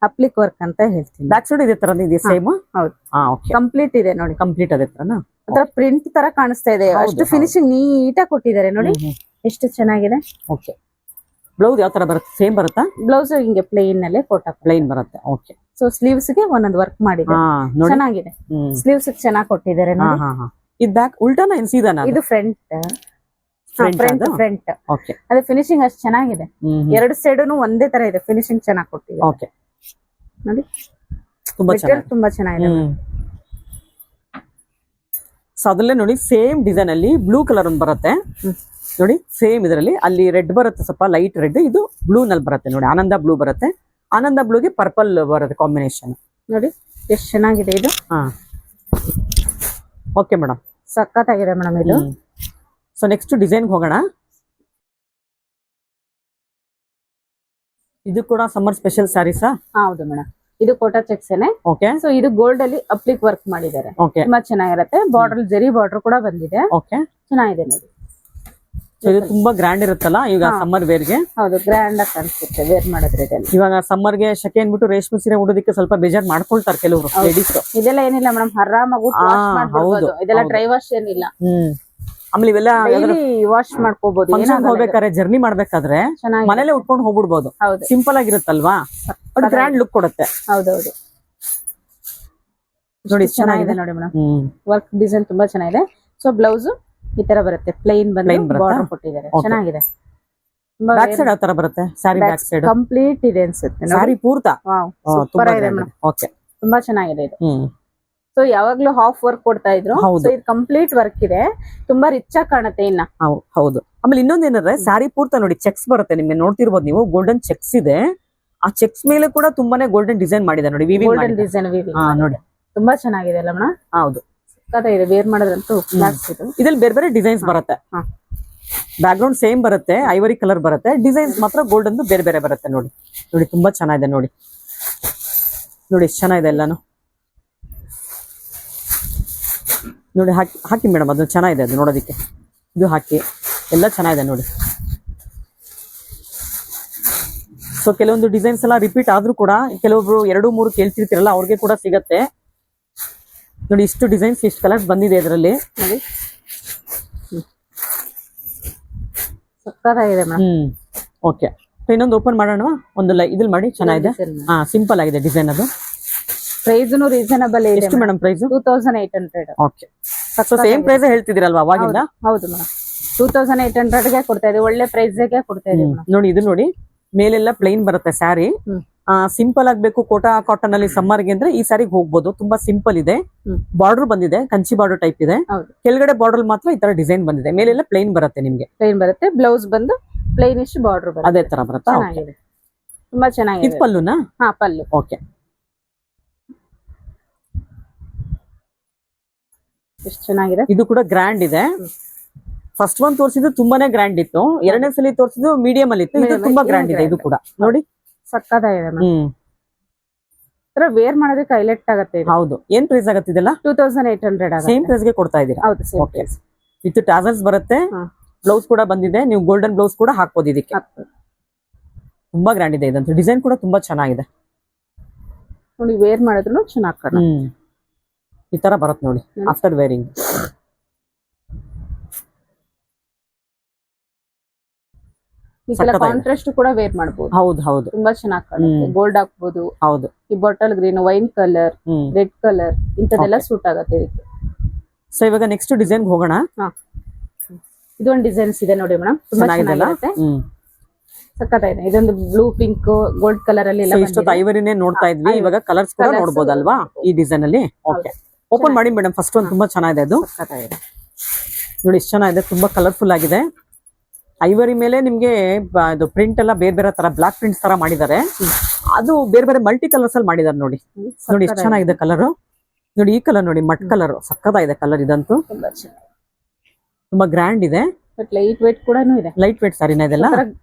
B: ಅಪ್ಲಿಕ್ ವರ್ಕ್ ಅಂತ ಹೇಳ್ತೀನಿ.
A: ಬ್ಯಾಕ್ ಸೈಡ್ ಇದೇ ತರ ಇದೆ ಸೇಮ್?
B: ಹೌದು, ಕಂಪ್ಲೀಟ್ ಇದೆ ನೋಡಿ.
A: ಕಂಪ್ಲೀಟ್ ಅದೇ ತರನಾ?
B: ಅದರ ಪ್ರಿಂಟ್ ತರ ಕಾಣಿಸ್ತಾ ಇದೆ, ಅಷ್ಟು ಫಿನಿಶಿಂಗ್ ನೀಟಾಗಿ ಕೊಟ್ಟಿದ್ದಾರೆ ನೋಡಿ, ಎಷ್ಟು ಚೆನ್ನಾಗಿದೆ.
A: ಓಕೆ, ಬ್ಲೌಸ್ ಯಾವ ತರ ಬರುತ್ತೆ? ಸೇಮ್ ಬರುತ್ತಾ?
B: ಬ್ಲೌಸ್ ಹಿಂಗೆ ಪ್ಲೇನ್ ನಲ್ಲಿ ಫೋಟೋ
A: ಪ್ಲೇನ್ ಬರುತ್ತೆ. ಓಕೆ,
B: ಸೊ ಸ್ಲೀವ್ಸ್ ಗೆ ಒಂದೊಂದು ವರ್ಕ್ ಮಾಡಿದ್ದಾರೆ, ಚೆನ್ನಾಗಿದೆ. ಸ್ಲೀವ್ಸ್ ಚೆನ್ನಾಗಿ ಕೊಟ್ಟಿದ್ದಾರೆ ನೋಡಿ.
A: ಇದು ಬ್ಯಾಕ್ ಉಲ್ಟಾನ ಏನ್ ಸೀದಾನ?
B: ಇದು ಫ್ರಂಟ್ ಫ್ರಂಟ್.
A: ಓಕೆ,
B: ಅದೇ ಫಿನಿಶಿಂಗ್ ಅಷ್ಟು ಚೆನ್ನಾಗಿದೆ, ಎರಡು ಸೈಡ್ನು ಒಂದೇ ತರ ಇದೆ, ಫಿನಿಶಿಂಗ್ ಚೆನ್ನಾಗಿ ಕೊಟ್ಟಿದ್ದಾರೆ.
A: ಓಕೆ
B: ನೋಡಿ,
A: ತುಂಬಾ ಚೆನ್ನಾಗಿದೆ,
B: ತುಂಬಾ ಚೆನ್ನಾಗಿದೆ.
A: ಸೊ ಅದಲ್ಲೇ ನೋಡಿ ಸೇಮ್ ಡಿಸೈನ್ ಅಲ್ಲಿ ಬ್ಲೂ ಕಲರ್ ಒಂದು ಬರುತ್ತೆ ನೋಡಿ, ಸೇಮ್ ಇದರಲ್ಲಿ ಅಲ್ಲಿ ರೆಡ್ ಬರುತ್ತೆ, ಸ್ವಲ್ಪ ಲೈಟ್ ರೆಡ್, ಇದು ಬ್ಲೂ ನಲ್ಲಿ ಬರುತ್ತೆ ನೋಡಿ. ಆನಂದ ಬ್ಲೂ ಬರುತ್ತೆ, ಆನಂದ ಬ್ಲೂಗೆ ಪರ್ಪಲ್ ಬರುತ್ತೆ ಕಾಂಬಿನೇಷನ್
B: ನೋಡಿ, ಎಷ್ಟು ಚೆನ್ನಾಗಿದೆ ಇದು.
A: ಓಕೆ ಮೇಡಮ್,
B: ಸಖತ್ತಾಗಿದೆ ಮೇಡಮ್ ಇದು.
A: ಸೊ ನೆಕ್ಸ್ಟ್ ಡಿಸೈನ್ ಹೋಗೋಣ. ಇದು ಕೂಡ ಸಮ್ಮರ್ ಸ್ಪೆಷಲ್ ಸ್ಯಾರೀಸಾ?
B: ಹೌದು ಮೇಡಮ್, ಇದು ಕೋಟಾ ಚೆಕ್ಸ್.
A: ಓಕೆ,
B: ಸೊ ಇದು ಗೋಲ್ಡ್ ಅಲ್ಲಿ ಅಪ್ಲಿಕ್ ವರ್ಕ್ ಮಾಡಿದ್ದಾರೆ,
A: ಓಕೆ,
B: ತುಂಬಾ ಚೆನ್ನಾಗಿರುತ್ತೆ. ಬಾರ್ಡರ್ ಜರಿ ಬಾರ್ಡರ್ ಕೂಡ ಬಂದಿದೆ,
A: ಓಕೆ,
B: ಚೆನ್ನಾಗಿದೆ ನೋಡಿ.
A: ಇದು ತುಂಬಾ ಗ್ರ್ಯಾಂಡ್ ಇರುತ್ತಲ್ಲ ಈಗ ಸಮ್ಮರ್ ವೇರ್ ಗೆ?
B: ಹೌದು, ಗ್ರ್ಯಾಂಡ್ ಆಗಿ ಕಾಣಿಸುತ್ತೆ ವೇರ್ ಮಾಡಿದ್ರೆ. ಇದೆಲ್ಲ
A: ಇವಾಗ ಸಮ್ಮರ್ ಗೆ ಶಕೆ ಅನ್ಬಿಟ್ಟು ರೇಷ್ಮೆ ಸೀರೆ ಉಡೋದಕ್ಕೆ ಸ್ವಲ್ಪ ಬೇಜಾರ್ ಮಾಡ್ಕೊಳ್ತಾರೆ ಕೆಲವರು ಲೇಡೀಸ್.
B: ಇದೆಲ್ಲ ಏನಿಲ್ಲ ಮೇಡಮ್, ಆರಾಮಾಗಿ ವಾಶ್ ಮಾಡ್ಬೋದು, ಇದೆಲ್ಲ ಡ್ರೈ ವಾಶ್ ಏನಿಲ್ಲ.
A: ಆಮೇಲೆ ಇವೆಲ್ಲ
B: ವಾಶ್ ಮಾಡ್ಕೋಬಹುದು,
A: ಹೋಗ್ಬೇಕಾದ್ರೆ ಜರ್ನಿ ಮಾಡ್ಬೇಕಾದ್ರೆ ಮನೇಲೆ ಉಟ್ಕೊಂಡು ಹೋಗ್ಬಿಡ್ಬೋದು, ಸಿಂಪಲ್ ಆಗಿರುತ್ತಲ್ವಾ, ಬಟ್ ಗ್ರ್ಯಾಂಡ್ ಲುಕ್ ಕೊಡುತ್ತೆ.
B: ಹೌದೌದು
A: ನೋಡಿ,
B: ಚೆನ್ನಾಗಿದೆ ನೋಡಿ ಮೇಡಮ್, ವರ್ಕ್ ಡಿಸೈನ್ ತುಂಬಾ ಚೆನ್ನಾಗಿದೆ. ಸೊ ಬ್ಲೌಸ್ ಈ ತರ ಬರುತ್ತೆ, ಪ್ಲೈನ್ ಬಂದು ಬಾರ್ಡರ್ ಕೊಟ್ಟಿದ್ದಾರೆ, ಚೆನ್ನಾಗಿದೆ.
A: ಬ್ಯಾಕ್ ಸೈಡ್ ಯಾವ ತರ ಬರುತ್ತೆ? ಸ್ಯಾರಿ ಬ್ಯಾಕ್ ಸೈಡ್
B: ಕಂಪ್ಲೀಟ್ ಇದೆ ಅನ್ಸುತ್ತೆ,
A: ಸ್ಯಾರಿ ಪೂರ್ತ
B: ಸೂಪರ್ ಆಗಿದೆ ಮೇಡಮ್.
A: ಓಕೆ,
B: ತುಂಬಾ ಚೆನ್ನಾಗಿದೆ ಇದು. ಸೊ ಯಾವಾಗ್ಲೂ ಹಾಫ್ ವರ್ಕ್ ಕೊಡ್ತಾ ಇದ್ರು, ಸೊ ಇದು ಕಂಪ್ಲೀಟ್ ವರ್ಕ್ ಇದೆ, ತುಂಬಾ ರಿಚ್ ಆಗಿ ಕಾಣುತ್ತೆ. ಇನ್ನ
A: ಹೌದು, ಆಮೇಲೆ ಇನ್ನೊಂದ್ ಏನಂದ್ರೆ ಸ್ಯಾರಿ ಪೂರ್ತ ನೋಡಿ ಚೆಕ್ಸ್ ಬರುತ್ತೆ, ನಿಮ್ಗೆ ನೋಡ್ತಿರ್ಬೋದು ನೀವು, ಗೋಲ್ಡನ್ ಚೆಕ್ಸ್ ಇದೆ. ಆ ಚೆಕ್ಸ್ ಮೇಲೆ ಕೂಡ ತುಂಬಾನೇ ಗೋಲ್ಡನ್ ಡಿಸೈನ್ ಮಾಡಿದೆ ನೋಡಿ,
B: ಗೋಲ್ಡನ್ ಡಿಸೈನ್ ನೋಡಿ, ತುಂಬಾ ಚೆನ್ನಾಗಿದೆ ಅಲ್ಲ ಮೇಡಮ್?
A: ಹೌದು,
B: ಇದೆ, ವೇರ್ ಮಾಡೋದಂತೂ
A: ಇದ್ರಲ್ಲಿ ಬೇರೆ ಬೇರೆ ಡಿಸೈನ್ಸ್ ಬರುತ್ತೆ. ಬ್ಯಾಕ್ ಗ್ರೌಂಡ್ ಸೇಮ್ ಬರುತ್ತೆ, ಐವರಿ ಕಲರ್ ಬರುತ್ತೆ, ಡಿಸೈನ್ಸ್ ಮಾತ್ರ ಗೋಲ್ಡನ್ ಬೇರೆ ಬೇರೆ ಬರುತ್ತೆ ನೋಡಿ. ನೋಡಿ ತುಂಬಾ ಚೆನ್ನಾಗಿದೆ ನೋಡಿ, ನೋಡಿ ಎಷ್ಟು ಚೆನ್ನಾಗಿದೆ ಎಲ್ಲಾನು ನೋಡಿ. ಹಾಕಿ ಮೇಡಮ್, ಅದು ಚೆನ್ನಾಗಿದೆ, ಅದು ನೋಡೋದಿಕ್ಕೆ ಇದು ಹಾಕಿ, ಎಲ್ಲ ಚೆನ್ನಾಗಿದೆ ನೋಡಿ. ಸೊ ಕೆಲವೊಂದು ಡಿಸೈನ್ಸ್ ಎಲ್ಲ ರಿಪೀಟ್ ಆದ್ರೂ ಕೂಡ ಕೆಲವೊಬ್ರು 2-3 ಕೇಳ್ತಿರ್ತಿರಲ್ಲ, ಅವ್ರಿಗೆ ಕೂಡ ಸಿಗತ್ತೆ ನೋಡಿ. ಇಷ್ಟು ಡಿಸೈನ್ಸ್, ಇಷ್ಟು ಕಲರ್ಸ್ ಬಂದಿದೆ ಇದರಲ್ಲಿ
B: ನೋಡಿ, ಸಕ್ಕತ್ತಾಗಿದೆ ಮೇಡಮ್.
A: ಓಕೆ, ಇನ್ನೊಂದು ಓಪನ್ ಮಾಡೋಣ, ಒಂದು ಇದ್ರಲ್ಲಿ ಮಾಡಿ, ಚೆನ್ನಾಗಿದೆ. ಸಿಂಪಲ್ ಆಗಿದೆ ಡಿಸೈನ್. ಅದು
B: ಪ್ರೈಸ್ನು ರೀಸನಬಲ್ ಇದೆ.
A: ಎಷ್ಟು madam price?
B: 2800.
A: Okay, so same price ಹೇಳ್ತಿದ್ದೀರಲ್ವಾ ಅವಾಗಿಂದ?
B: ಹೌದು ಮೇಡಮ್, 2800 ಗೆ ಕೊಡ್ತಾ ಇದೆ, ಒಳ್ಳೆ ಪ್ರೈಸ್ ಗೆ ಕೊಡ್ತಾ ಇದೆ
A: ನೋಡಿ. ಇದು ನೋಡಿ, ಮೇಲೆಲ್ಲ ಪ್ಲೈನ್ ಬರುತ್ತೆ ಸ್ಯಾರಿ, ಸಿಂಪಲ್ ಆಗ್ಬೇಕು ಕೋಟಾ ಕಾಟನ್ ಅಲ್ಲಿ ಸಮ್ಮರ್ ಗೆ ಅಂದ್ರೆ ಈ ಸ್ಯಾರಿಗೆ ಹೋಗ್ಬೋದು. ತುಂಬಾ ಸಿಂಪಲ್ ಇದೆ, ಬಾರ್ಡರ್ ಬಂದಿದೆ, ಕಂಚಿ ಬಾರ್ಡರ್ ಟೈಪ್ ಇದೆ, ಕೆಳಗಡೆ ಬಾರ್ಡರ್ ಮಾತ್ರ ಈ ತರ ಡಿಸೈನ್ ಬಂದಿದೆ, ಮೇಲೆಲ್ಲ ಪ್ಲೈನ್ ಬರುತ್ತೆ ನಿಮ್ಗೆ.
B: ಪ್ಲೈನ್ ಬರುತ್ತೆ, ಬ್ಲೌಸ್ ಬಂದು ಪ್ಲೈನಿಶ್ ಬಾರ್ಡರ್ ಬರುತ್ತೆ,
A: ಅದೇ ತರ ಬರುತ್ತೆ.
B: ಚೆನ್ನಾಗಿದೆ, ತುಂಬಾ ಚೆನ್ನಾಗಿದೆ.
A: ಇದು ಪಲ್ಲುನಾ?
B: ಪಲ್ಲು.
A: ಓಕೆ,
B: ಎಷ್ಟು ಚೆನ್ನಾಗಿದೆ.
A: ಇದು ಕೂಡ ಗ್ರ್ಯಾಂಡ್ ಇದೆ. ಫಸ್ಟ್ ಒನ್ ತೋರಿಸಿದ್ದು ತುಂಬಾನೇ ಗ್ರ್ಯಾಂಡ್ ಇತ್ತು, ಎರಡನೇ ಸಲ ತೋರಿಸಿದ್ದು ಮೀಡಿಯಂ ಅಲ್ಲಿ ಇತ್ತು, ಇದು ತುಂಬಾ ಗ್ರ್ಯಾಂಡ್ ಇದೆ. ಇದು ಕೂಡ ನೋಡಿ,
B: ಸಕ್ಕತ್ತಾಗಿದೆ. ವೇರ್ ಮಾಡೋದಕ್ಕೆ ಹೈಲೈಟ್ ಆಗುತ್ತೆ.
A: ಹೌದು, ಏನ್ ಪ್ರೈಸ್ ಆಗುತ್ತೆ ಇದೆಲ್ಲ?
B: 2800.
A: ಸೇಮ್ ಪ್ರೈಸ್ ಗೆ ಕೊಡ್ತಾ ಇದೀರಾ?
B: ಹೌದು,
A: ವಿತ್ ಟಾಸಲ್ಸ್ ಬರುತ್ತೆ, ಬ್ಲೌಸ್ ಕೂಡ ಬಂದಿದೆ, ನೀವು ಗೋಲ್ಡನ್ ಬ್ಲೌಸ್ ಕೂಡ ಹಾಕ್ಬೋದು ಇದಕ್ಕೆ. ತುಂಬಾ ಗ್ರ್ಯಾಂಡ್ ಇದೆ ಇದಂತೂ, ಡಿಸೈನ್ ಕೂಡ ತುಂಬಾ ಚೆನ್ನಾಗಿದೆ
B: ನೋಡಿ. ವೇರ್ ಮಾಡಿದ್ರು ಚೆನ್ನಾಗಿ ಕಾಣುತ್ತೆ,
A: ಈ ತರ ಬರುತ್ತೆ ನೋಡಿ ಆಫ್ಟರ್ ವೇರಿಂಗ್.
B: ಕಾಂಟ್ರಾಸ್ಟ್ ಕೂಡ ವೇರ್ ಮಾಡಬಹುದು.
A: ಹೌದು ಹೌದು,
B: ತುಂಬಾ ಚೆನ್ನಾಗಿ ಕಾಣುತ್ತೆ. ಗೋಲ್ಡ್ ಹಾಕ್ಬಹುದು.
A: ಹೌದು,
B: ಈ bottle green, wine colour, red colour, ಇಂಥದೆಲ್ಲ ಸೂಟ್ ಆಗುತ್ತೆ ಇದಕ್ಕೆ.
A: ಸೊ ಇವಾಗ ನೆಕ್ಸ್ಟ್ ಡಿಸೈನ್ ಹೋಗೋಣ.
B: ಇದೊಂದು ಡಿಸೈನ್ಸ್ ಇದೆ ನೋಡಿ ಮೇಡಮ್, ತುಂಬಾ ಚೆನ್ನಾಗಿರುತ್ತೆ, ಸಕ್ಕತ್ತಾಗಿದೆ. ಇದೊಂದು ಬ್ಲೂ, ಪಿಂಕ್, ಗೋಲ್ಡ್ ಕಲರ್ ಅಲ್ಲಿ
A: ಇಷ್ಟೊತ್ತು ಐವರಿನೇ ನೋಡ್ತಾ ಇದ್ವಿ, ಇವಾಗ ಕಲರ್ಸ್ ಕೂಡ ನೋಡಬಹುದಲ್ವಾ ಈ ಡಿಸೈನ್ ಅಲ್ಲಿ. ಓಕೆ, ಓಪನ್ ಮಾಡಿ ಮೇಡಮ್. ಫಸ್ಟ್ ಒಂದು ತುಂಬಾ ಚೆನ್ನಾಗಿದೆ, ಅದು ನೋಡಿ ಎಷ್ಟು ಚೆನ್ನಾಗಿದೆ, ತುಂಬಾ ಕಲರ್ಫುಲ್ ಆಗಿದೆ. ಐವರಿ ಮೇಲೆ ನಿಮ್ಗೆ ಇದು ಪ್ರಿಂಟ್ ಎಲ್ಲ ಬೇರೆ ಬೇರೆ ತರ ಬ್ಲಾಕ್ ಪ್ರಿಂಟ್ಸ್ ತರ ಮಾಡಿದ್ದಾರೆ, ಅದು ಬೇರೆ ಬೇರೆ ಮಲ್ಟಿ ಕಲರ್ಸ್ ಅಲ್ಲಿ ಮಾಡಿದ್ದಾರೆ ನೋಡಿ. ನೋಡಿ ಎಷ್ಟು ಚೆನ್ನಾಗಿದೆ ಕಲರ್ ನೋಡಿ. ಈ ಕಲರ್ ನೋಡಿ, ಮಟ್ ಕಲರ್ ಸಕ್ಕತ್ತಾಗಿದೆ ಕಲರ್, ಇದಂತೂ ತುಂಬಾ ಗ್ರ್ಯಾಂಡ್ ಇದೆ.
B: ಬಟ್ ಲೈಟ್ ವೇಟ್ ಕೂಡ ಇದೆ.
A: ಲೈಟ್ ವೇಟ್ ಸಾರಿನ ಇದೆಲ್ಲ.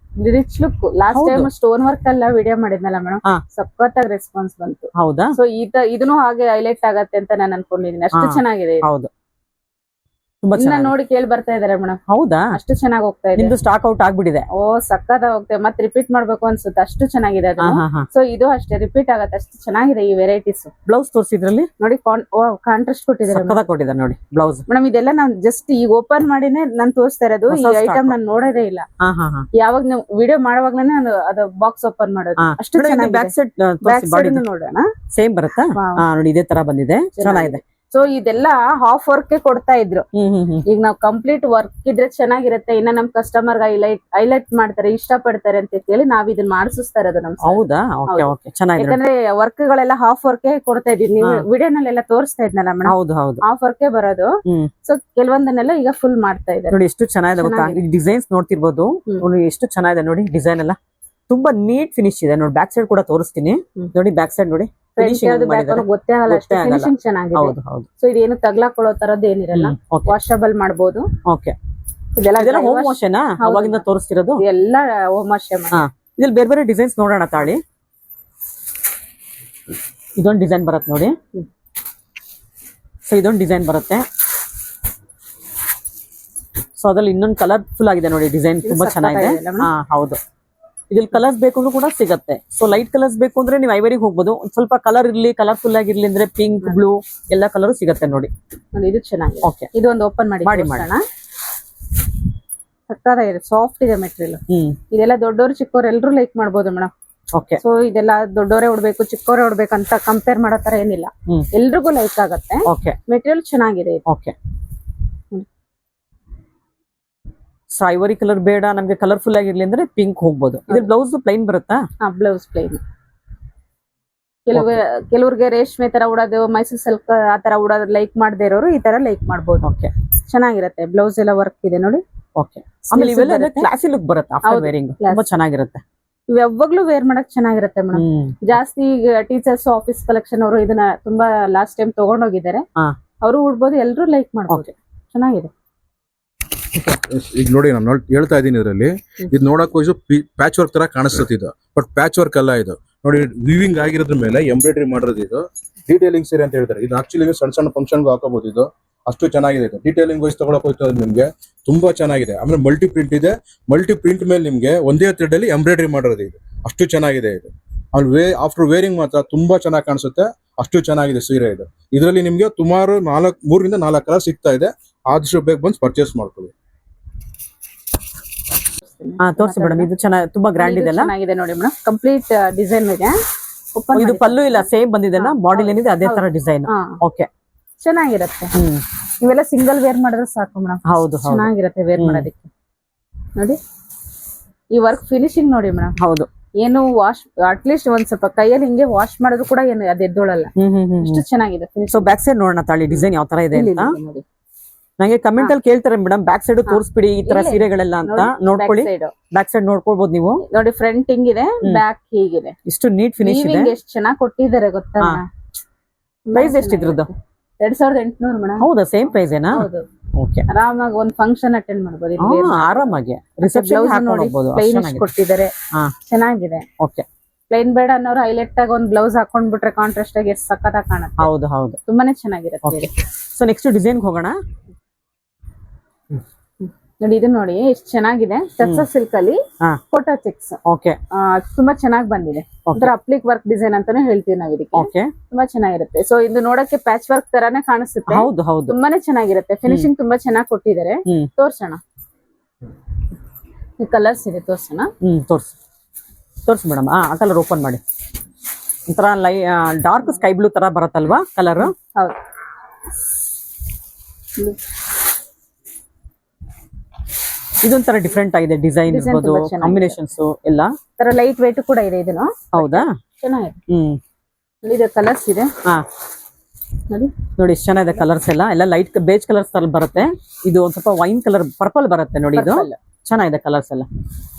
B: Rich look. Last time stone work ಎಲ್ಲ ವಿಡಿಯೋ ಮಾಡಿದ್ನಲ್ಲ ಮೇಡಮ್, ಸಖತ್ತಾಗಿ ರೆಸ್ಪಾನ್ಸ್ ಬಂತು.
A: ಹೌದಾ?
B: ಸೊ ಇದನ್ನು ಹಾಗೆ ಹೈಲೈಟ್ ಆಗತ್ತೆ ಅಂತ ನಾನು ಅನ್ಕೊಂಡಿದೀನಿ. ಅಷ್ಟು ಚೆನ್ನಾಗಿದೆ.
A: ಹೌದು,
B: ಇನ್ನ ನೋಡಿ ಕೇಳಿ ಬರ್ತಾ ಇದಾರೆ ಮೇಡಮ್.
A: ಹೌದಾ?
B: ಅಷ್ಟು ಚೆನ್ನಾಗಿ ಹೋಗ್ತಾ ಇದೆ.
A: ನಿಮ್ದು ಸ್ಟಾಕ್ ಔಟ್ ಆಗ್ಬಿಟ್ಟಿದೆ.
B: ಓ ಸಕ್ಕತ್ತ ಹೋಗ್ತೇವೆ, ಮತ್ತೆ ರಿಪೀಟ್ ಮಾಡ್ಬೇಕು ಅನ್ಸುತ್ತೆ, ಅಷ್ಟು ಚೆನ್ನಾಗಿದೆ ಅದು. ಸೊ ಇದು ಅಷ್ಟೇ ರಿಪೀಟ್ ಆಗತ್ತೆ, ಅಷ್ಟು ಚೆನ್ನಾಗಿದೆ ಈ ವೆರೈಟೀಸ್.
A: ಬ್ಲೌಸ್ ತೋರಿಸಿದ್ರಲ್ಲಿ
B: ನೋಡಿ ಕಾಂಟ್ರಾಸ್ಟ್
A: ಕೊಟ್ಟಿದ್ದಾರೆ ನೋಡಿ ಬ್ಲೌಸ್.
B: ಮೇಡಮ್ ಇದೆಲ್ಲ ನಾನ್ ಜಸ್ಟ್ ಈಗ ಓಪನ್ ಮಾಡಿನೇ ನಾನ್ ತೋರಿಸ್ತಾ ಇರೋದು. ಈ ಐಟಮ್ ನಾನು ನೋಡೋದೇ ಇಲ್ಲ. ಯಾವಾಗ ನೀವು ವಿಡಿಯೋ ಮಾಡುವಾಗ್ಲೇನೆ ಅದು ಬಾಕ್ಸ್ ಓಪನ್ ಮಾಡೋದು. ಅಷ್ಟು ಚೆನ್ನಾಗಿ
A: ಬ್ಯಾಕ್ ಸೈಡ್
B: ನೋಡೋಣ.
A: ಸೇಮ್ ಬರುತ್ತಾ? ನೋಡಿ ಇದೇ ತರ ಬಂದಿದೆ, ಚೆನ್ನಾಗಿದೆ.
B: ಸೊ ಇದೆಲ್ಲ ಹಾಫ್ ವರ್ಕ್ ಕೊಡ್ತಾ ಇದ್ರು. ಈಗ ನಾವು ಕಂಪ್ಲೀಟ್ ವರ್ಕ್ ಇದ್ರೆ ಚೆನ್ನಾಗಿರುತ್ತೆ. ಇನ್ನ ನಮ್ ಕಸ್ಟಮರ್ ಹೈಲೈಟ್ ಮಾಡ್ತಾರೆ, ಇಷ್ಟ ಪಡ್ತಾರೆ ಅಂತ ಹೇಳಿ ನಾವ್ ಇದನ್ನ ಮಾಡಿಸ್ತಾ ಇರೋದು ನಮ್.
A: ಹೌದಾ?
B: ಯಾಕಂದ್ರೆ ವರ್ಕ್ ಗಳೆಲ್ಲ ಹಾಫ್ ವರ್ಕ್ ಕೊಡ್ತಾ ಇದೀವಿ. ನೀವು ವಿಡಿಯೋನಲ್ಲೆಲ್ಲ ತೋರಿಸ್ತಾ ಇದ್ನಲ್ಲ ಮೇಡಮ್, ಹಾಫ್ ವರ್ಕ್ ಬರೋದು. ಸೊ ಕೆಲವೊಂದನ್ನೆಲ್ಲ ಈಗ ಫುಲ್ ಮಾಡ್ತಾ ಇದ್ದಾರೆ.
A: ನೋಡಿ ಎಷ್ಟು ಚೆನ್ನಾಗಿದೆ ಗೊತ್ತಾ? ಡಿಸೈನ್ಸ್ ನೋಡ್ತಿರ್ಬೋದು ನೋಡಿ, ಎಷ್ಟು ಚೆನ್ನಾಗಿದೆ ನೋಡಿ ಡಿಸೈನ್ ಎಲ್ಲ. ತುಂಬಾ ನೀಟ್ ಫಿನಿಶ್ ಇದೆ ನೋಡಿ. ಬ್ಯಾಕ್ ಸೈಡ್ ಕೂಡ ತೋರಿಸ್ತೀನಿ ನೋಡಿ. ಬ್ಯಾಕ್ ಸೈಡ್ ನೋಡಿ,
B: ಗೊತ್ತೇ ಆಗಲ್ಲ, ಫಿನಿಶಿಂಗ್ ಚೆನ್ನಾಗಿದೆ. ಸೊ ಇದೇನು ತಗ್ಲಾಕೊಳ್ಳೋ ತರದ್ದು ಏನಿರಲ್ಲ, ವಾಷಬಲ್ ಮಾಡಬಹುದು.
A: ಇದೆಲ್ಲ ಹೋಮ್ ವಾಶ್ ಅವಾಗಿಂದ ತೋರಿಸ್ತಿರೋದು
B: ಎಲ್ಲ ಹೋಮ್ ವಾಶ್.
A: ಇದ್ರಲ್ಲಿ ಬೇರೆ ಬೇರೆ ಡಿಸೈನ್ಸ್ ನೋಡೋಣ ತಾಳಿ. ಇದೊಂದು ಡಿಸೈನ್ ಬರುತ್ತೆ ನೋಡಿ. ಸೊ ಇದೊಂದು ಡಿಸೈನ್ ಬರುತ್ತೆ. ಸೊ ಅದ್ರಲ್ಲಿ ಇನ್ನೊಂದು ಕಲರ್ಫುಲ್ ಆಗಿದೆ ನೋಡಿ ಡಿಸೈನ್, ತುಂಬಾ ಚೆನ್ನಾಗಿದೆ. ಹೌದು, ಇದ್ರಲ್ಲಿ ಕಲರ್ಸ್ ಬೇಕು ಅಂದ್ರೂ ಕೂಡ ಸಿಗತ್ತೆ. ಸೊ ಲೈಟ್ ಕಲರ್ಸ್ ಬೇಕು ಅಂದ್ರೆ ನೀವು ಐವರಿಗೆ ಹೋಗ್ಬೋದು. ಒಂದ್ ಸ್ವಲ್ಪ ಕಲರ್ ಇರ್ಲಿ, ಕಲರ್ಫುಲ್ ಆಗಿರ್ಲಿ ಅಂದ್ರೆ ಪಿಂಕ್, ಬ್ಲೂ ಎಲ್ಲ ಕಲರ್ ಸಿಗತ್ತೆ ನೋಡಿ.
B: ಇದು ಚೆನ್ನಾಗಿದೆ. ಓಕೆ, ಇದು ಒಂದು ಓಪನ್ ಮಾಡಿ ಮಾಡೋಣ. ಸಕ್ಕತ್ತಾಗಿದೆ, ಸಾಫ್ಟ್ ಇದೆ ಮೆಟೀರಿಯಲ್. ಇದೆಲ್ಲ ದೊಡ್ಡವರು ಚಿಕ್ಕವರು ಎಲ್ಲರೂ ಲೈಕ್ ಮಾಡ್ಬೋದು ಮೇಡಮ್.
A: ಓಕೆ,
B: ಸೊ ಇದೆಲ್ಲ ದೊಡ್ಡವರೇ ಉಡ್ಬೇಕು ಚಿಕ್ಕವರೇ ಉಡ್ಬೇಕು ಅಂತ ಕಂಪೇರ್ ಮಾಡೋ ತರ ಏನಿಲ್ಲ, ಎಲ್ರಿಗೂ ಲೈಕ್ ಆಗತ್ತೆ.
A: ಓಕೆ,
B: ಮೆಟೀರಿಯಲ್ ಚೆನ್ನಾಗಿದೆ.
A: ಓಕೆ, ಸೊ ಐವರಿ ಕಲರ್ ಬೇಡ ನಮ್ಗೆ, ಕಲರ್ಫುಲ್ ಆಗಿರ್ಲಿ ಅಂದ್ರೆ ಪಿಂಕ್ ಹೋಗ್ಬೋದು. ಇದ್ರ ಬ್ಲೌಸ್ ಪ್ಲೈನ್ ಬರುತ್ತಾ?
B: Blouse plain. ಕೆಲವ್ರಿಗೆ ರೇಷ್ಮೆ ತರ ಉಡೋದು, ಮೈಸೂರು ಸಿಲ್ಕ್ ಆ ತರ ಉಡೋದು ಲೈಕ್ ಮಾಡದೇ ಇರೋರು ಈ ತರ ಲೈಕ್ ಮಾಡ್ಬೋದು.
A: ಓಕೆ,
B: ಚೆನ್ನಾಗಿರುತ್ತೆ. ಬ್ಲೌಸ್ ಎಲ್ಲ ವರ್ಕ್ ಇದೆ ನೋಡಿ.
A: ಓಕೆ, ಆಮೇಲೆ ಇವೆಲ್ಲ ಕ್ಲಾಸಿ ಲುಕ್ ಬರುತ್ತೆ ಆಫ್ಟರ್ ವೇರಿಂಗ್, ತುಂಬಾ ಚೆನ್ನಾಗಿರುತ್ತೆ.
B: ಇವ್ ಯಾವಾಗ್ಲೂ ವೇರ್ ಮಾಡಕ್ ಚೆನ್ನಾಗಿರುತ್ತೆ ಮೇಡಮ್. ಜಾಸ್ತಿ ಈಗ ಟೀಚರ್ಸ್ ಆಫೀಸ್ ಕಲೆಕ್ಷನ್ ಅವರು ಇದನ್ನ ತುಂಬಾ ಲಾಸ್ಟ್ ಟೈಮ್ ತಗೊಂಡೋಗಿದ್ದಾರೆ. ಅವರು ಉಡ್ಬೋದು, ಎಲ್ರು ಲೈಕ್ ಮಾಡ್ಬೋದು. ಚೆನ್ನಾಗಿದೆ.
C: ಈಗ ನೋಡಿ ನಾನು ಹೇಳ್ತಾ ಇದ್ದೀನಿ, ಇದರಲ್ಲಿ ಇದು ನೋಡಕ್ ವೈಸು ಪ್ಯಾಚ್ ವರ್ಕ್ ತರ ಕಾಣಿಸ್ತದೆ ಇದು, ಬಟ್ ಪ್ಯಾಚ್ ವರ್ಕ್ ಅಲ್ಲ ಇದು. ನೋಡಿ ವಿವಿಂಗ್ ಆಗಿರೋದ್ರ ಮೇಲೆ ಎಂಬ್ರಾಯ್ಡ್ರಿ ಮಾಡೋದು ಇದು. ಡೀಟೇಲಿಂಗ್ ಸೀರೆ ಅಂತ ಹೇಳ್ತಾರೆ. ಇದು ಆಕ್ಚುಲಿ ಸಣ್ಣ ಸಣ್ಣ ಫಂಕ್ಷನ್ಗೂ ಹಾಕೋಬಹುದು. ಇದು ಅಷ್ಟು ಚೆನ್ನಾಗಿದೆ. ಇದು ಡೀಟೇಲಿಂಗ್ ವೈಸ್ ತಗೊಳಕ್ ಹೋಗ್ತದೆ ನಿಮ್ಗೆ, ತುಂಬಾ ಚೆನ್ನಾಗಿದೆ. ಆಮೇಲೆ ಮಲ್ಟಿ ಪ್ರಿಂಟ್ ಇದೆ. ಮಲ್ಟಿ ಪ್ರಿಂಟ್ ಮೇಲೆ ನಿಮ್ಗೆ ಒಂದೇ ಥ್ರೆಡ್ ಅಲ್ಲಿ ಎಂಬ್ರಾಯ್ಡ್ರಿ ಮಾಡೋದು ಇದು. ಅಷ್ಟು ಚೆನ್ನಾಗಿದೆ ಇದು. ಆಮೇಲೆ ಆಫ್ಟರ್ ವೇರಿಂಗ್ ಮಾತ್ರ ತುಂಬಾ ಚೆನ್ನಾಗಿ ಕಾಣಿಸುತ್ತೆ. ಅಷ್ಟು ಚೆನ್ನಾಗಿದೆ ಸೀರೆ ಇದು. ಇದರಲ್ಲಿ ನಿಮ್ಗೆ ಸುಮಾರು 3ರಿಂದ 4 ಕಲರ್ ಸಿಗ್ತಾ ಇದೆ. ಆದಷ್ಟು ಬೇಗ ಬಂದು ಪರ್ಚೇಸ್ ಮಾಡ್ಕೊಳ್ಳಿ.
A: ತೋರಿಸಿ ಮೇಡಮ್, ಇದು ಚೆನ್ನಾಗಿ ತುಂಬಾ ಗ್ರ್ಯಾಂಡ್ ಇದೆ.
B: ಚೆನ್ನಾಗಿದೆ ನೋಡಿ ಮೇಡಮ್, ಕಂಪ್ಲೀಟ್ ಡಿಸೈನ್ ಇದೆ.
A: ಇದು ಪಲ್ಲು ಇಲ್ಲ, ಸೇಮ್ ಬಂದಿದೆ ಬಾಡಿ ಏನಿದೆ ಅದೇ ತರ ಡಿಸೈನ್. ಓಕೆ,
B: ಚೆನ್ನಾಗಿರುತ್ತೆ. ಇವೆಲ್ಲ ಸಿಂಗಲ್ ವೇರ್ ಮಾಡಿದ್ರೆ ಸಾಕು ಮೇಡಮ್.
A: ಹೌದು,
B: ಚೆನ್ನಾಗಿರುತ್ತೆ ವೇರ್ ಮಾಡೋದಕ್ಕೆ. ನೋಡಿ ಈ ವರ್ಕ್ ಫಿನಿಶಿಂಗ್ ನೋಡಿ ಮೇಡಮ್.
A: ಹೌದು,
B: ಏನು ವಾಶ್ ಅಟ್ಲೀಸ್ಟ್ ಒಂದ್ ಸ್ವಲ್ಪ ಕೈಯಲ್ಲಿ ಹಿಂಗೆ ವಾಶ್ ಮಾಡಿದ್ರು ಕೂಡ ಏನು ಅದು ಎದ್ದೊಳಲ್ಲ. ಇಷ್ಟು ಚೆನ್ನಾಗಿದೆ.
A: ಸೊ ಬ್ಯಾಕ್ ಸೈಡ್ ನೋಡೋಣ ತಾಳಿ ಡಿಸೈನ್ ಯಾವ ತರ ಇದೆ ಅಂತ. ನಂಗೆ ಕಮೆಂಟ್ ಅಲ್ಲಿ ಕೇಳ್ತಾರೆ ಮೇಡಮ್, ಬ್ಯಾಕ್ ಸೈಡ್ ತೋರಿಸ್ಬಿಡಿ ಈ ತರ ಸೀರೆಗಳೆಲ್ಲ ಅಂತ. ನೋಡ್ಕೊಳ್ಳಿ, ಬ್ಯಾಕ್ ಸೈಡ್ ನೋಡ್ಕೊಳ್ಬಹುದು ನೀವು.
B: ನೋಡಿ ಫ್ರಂಟ್ ಹಿಂಗಿದೆ, ಬ್ಯಾಕ್ ಹೀಗಿದೆ.
A: ಇಷ್ಟು ನೀಟ್ ಫಿನಿಶ್ ಇದೆ.
B: ಎಷ್ಟು ಚೆನ್ನಾಗಿ ಕೊಟ್ಟಿದ್ದಾರೆ ಗೊತ್ತಾ?
A: ಪ್ರೈಸ್ ಎಷ್ಟಿದ್ರದ್ದು?
B: 2800 ಮೇಡಮ್.
A: ಹೌದಾ, ಸೇಮ್ ಪ್ರೈಸ್ ಏನಾ?
B: ಓಕೆ, ಆರಾಮಾಗಿ ಒಂದು ಫಂಕ್ಷನ್ ಅಟೆಂಡ್ ಮಾಡಬಹುದು.
A: ಆರಾಮಾಗಿ ರಿಸೆಪ್ಷನ್
B: ಕೊಟ್ಟಿದ್ದಾರೆ, ಚೆನ್ನಾಗಿದೆ.
A: ಓಕೆ,
B: ಪ್ಲೇನ್ ಬೇಡ ಅನ್ನೋರು ಹೈಲೈಟ್ ಆಗಿ ಒಂದು ಬ್ಲೌಸ್ ಹಾಕೊಂಡ್ ಬಿಟ್ರೆ ಕಾಂಟ್ರಾಸ್ಟ್ ಆಗಿ ಎಷ್ಟು ಸಕ್ಕತ್ತಾಗಿ ಕಾಣುತ್ತೆ.
A: ಹೌದು ಹೌದು,
B: ತುಂಬಾನೇ ಚೆನ್ನಾಗಿರುತ್ತೆ.
A: ಸೊ ನೆಕ್ಸ್ಟ್ ಡಿಸೈನ್ ಹೋಗೋಣ.
B: ನೋಡಿ ಇದು ನೋಡಿ ಎಷ್ಟು ಚೆನ್ನಾಗಿದೆ. ಟಚ್ ಸಿಲ್ಕ್ ಅಲ್ಲಿ ಫೋಟೋ ಚೆಕ್ಸ್.
A: ಓಕೆ,
B: ತುಂಬಾ ಚೆನ್ನಾಗಿ ಬಂದಿದೆ. ಒಂಥರ ಅಪ್ಲಿಕ್ ವರ್ಕ್ ಡಿಸೈನ್ ಅಂತಾನೆ ಹೇಳ್ತೀವಿ ನಾವು ಇದಕ್ಕೆ.
A: ಓಕೆ,
B: ತುಂಬಾ ಚೆನ್ನಾಗಿರುತ್ತೆ. ಸೊ ಇದು ನೋಡಕ್ಕೆ ಪ್ಯಾಚ್ ವರ್ಕ್ ತರಾನೇ ಕಾಣಿಸುತ್ತೆ.
A: ಹೌದು ಹೌದು,
B: ತುಂಬಾನೇ ಚೆನ್ನಾಗಿರುತ್ತೆ. ಫಿನಿಶಿಂಗ್ ತುಂಬಾ ಚೆನ್ನಾಗಿ ಕೊಟ್ಟಿದ್ದಾರೆ. ತೋರ್ಸೋಣ, ಕಲರ್ಸ್ ಇದೆ, ತೋರ್ಸೋಣ.
A: ತೋರ್ಸಿ ಮೇಡಮ್. ಆ ಕಲರ್ ಓಪನ್ ಮಾಡಿ. ಒಂಥರ ಡಾರ್ಕ್ ಸ್ಕೈ ಬ್ಲೂ ತರ ಬರುತ್ತಲ್ವಾ ಕಲರ್?
B: ಹೌದು,
A: ಇದೊಂಥರ ಡಿಫ್ರೆಂಟ್ ಆಗಿದೆ ಡಿಸೈನ್ ಇರ್ಬೋದು, ಕಾಂಬಿನೇಷನ್ಸ್ ಎಲ್ಲ
B: ತರ ಲೈಟ್ ವೇಟ್ ಕೂಡ ಇದೆ ಇದನ್ನು.
A: ಹೌದಾ?
B: ಚೆನ್ನಾಗಿದೆ. ಇದು ಕಲರ್ಸ್ ಇದೆ.
A: ನೋಡಿ ಎಷ್ಟು ಚೆನ್ನಾಗಿದೆ ಕಲರ್ಸ್ ಎಲ್ಲ ಲೈಟ್ ಬೇಜ್ ಕಲರ್ಸ್ ತರ ಬರುತ್ತೆ. ಇದು ಒಂದ್ ಸ್ವಲ್ಪ ವೈನ್ ಕಲರ್ ಪರ್ಪಲ್ ಬರುತ್ತೆ ನೋಡಿ. ಇದು ಚೆನ್ನಾಗಿದೆ ಕಲರ್ಸ್ ಎಲ್ಲ.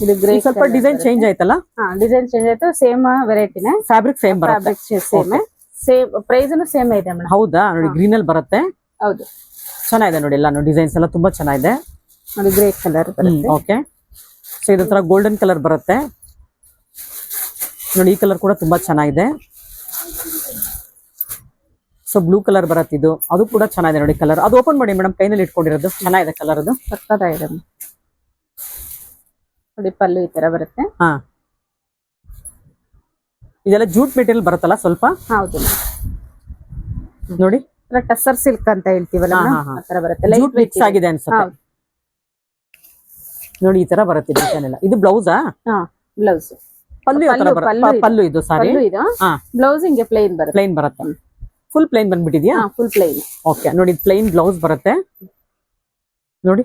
B: ಇದು ಗ್ರೇ,
A: ಸ್ವಲ್ಪ ಡಿಸೈನ್ ಚೇಂಜ್ ಆಯ್ತಲ್ಲ?
B: ಡಿಸೈನ್ ಚೇಂಜ್ ಆಯ್ತು. ಸೇಮ್ ವೆರೈಟಿನೇ,
A: ಫ್ಯಾಬ್ರಿಕ್ ಸೇಮ್ ಬರುತ್ತೆ.
B: ಸೇಮ್ ಪ್ರೈಸ್ ಸೇಮ್ ಇದೆ ಮೇಡಮ್.
A: ಹೌದಾ? ನೋಡಿ ಗ್ರೀನ್ ಅಲ್ಲಿ ಬರುತ್ತೆ.
B: ಹೌದು,
A: ಚೆನ್ನಾಗಿದೆ ನೋಡಿ ಎಲ್ಲ ಡಿಸೈನ್ಸ್ ಎಲ್ಲ ತುಂಬಾ ಚೆನ್ನಾಗಿದೆ.
B: ನೋಡಿ ಗ್ರೇ ಕಲರ್ ಬರುತ್ತೆ.
A: ಓಕೆ. ಸೊ ಇದ್ರ ತರ ಗೋಲ್ಡನ್ ಕಲರ್ ಬರುತ್ತೆ ನೋಡಿ. ಈ ಕಲರ್ ಕೂಡ ತುಂಬಾ ಚೆನ್ನಾಗಿದೆ. ಸೊ ಬ್ಲೂ ಕಲರ್ ಬರುತ್ತೆ ಇದು, ಅದು ಕೂಡ ಚೆನ್ನಾಗಿದೆ ನೋಡಿ ಕಲರ್. ಅದು ಓಪನ್ ಮಾಡಿ ಮೇಡಮ್, ಕೈನಲ್ಲಿ ಇಟ್ಕೊಂಡಿರೋದು ಚೆನ್ನಾಗಿದೆ ಕಲರ್ ಅದು.
B: ಸಕ್ಕತ್ತಾಗಿದೆ ನೋಡಿ. ಪಲ್ಲು ಈ ತರ ಬರುತ್ತೆ.
A: ಹಾ, ಇದೆಲ್ಲ ಜೂಟ್ ಮೆಟೀರಿಯಲ್ ಬರುತ್ತಲ್ಲ ಸ್ವಲ್ಪ.
B: ಹೌದು
A: ನೋಡಿ,
B: ಟಸರ್ ಸಿಲ್ಕ್ ಅಂತ ಹೇಳ್ತೀವಲ್ಲ ಆ ತರ ಬರುತ್ತೆ.
A: ಜೂಟ್ ಮಿಕ್ಸ್ ಆಗಿದೆ ಅನ್ಸುತ್ತೆ ನೋಡಿ. ಈ ತರ ಬರುತ್ತೆ ಡಿಸೈನ್ ಎಲ್ಲ. ಇದು ಬ್ಲೌಸಾ?
B: ಹಾ, ಬ್ಲೌಸ್.
A: ಪಲ್ಲು ಯಾವ ತರ ಬರುತ್ತೆ? ಪಲ್ಲು ಇದು ಸಾರಿ.
B: ಬ್ಲೌಸ್ ಹಿಂಗೆ ಪ್ಲೇನ್ ಬರುತ್ತೆ.
A: ಪ್ಲೇನ್ ಬರುತ್ತೆ. ಫುಲ್ ಪ್ಲೇನ್ ಬಂದ್ಬಿಟ್ಟಿದ್ಯಾ?
B: Full plain.
A: ಓಕೆ ನೋಡಿ, ಪ್ಲೇನ್ ಬ್ಲೌಸ್ ಬರುತ್ತೆ ನೋಡಿ.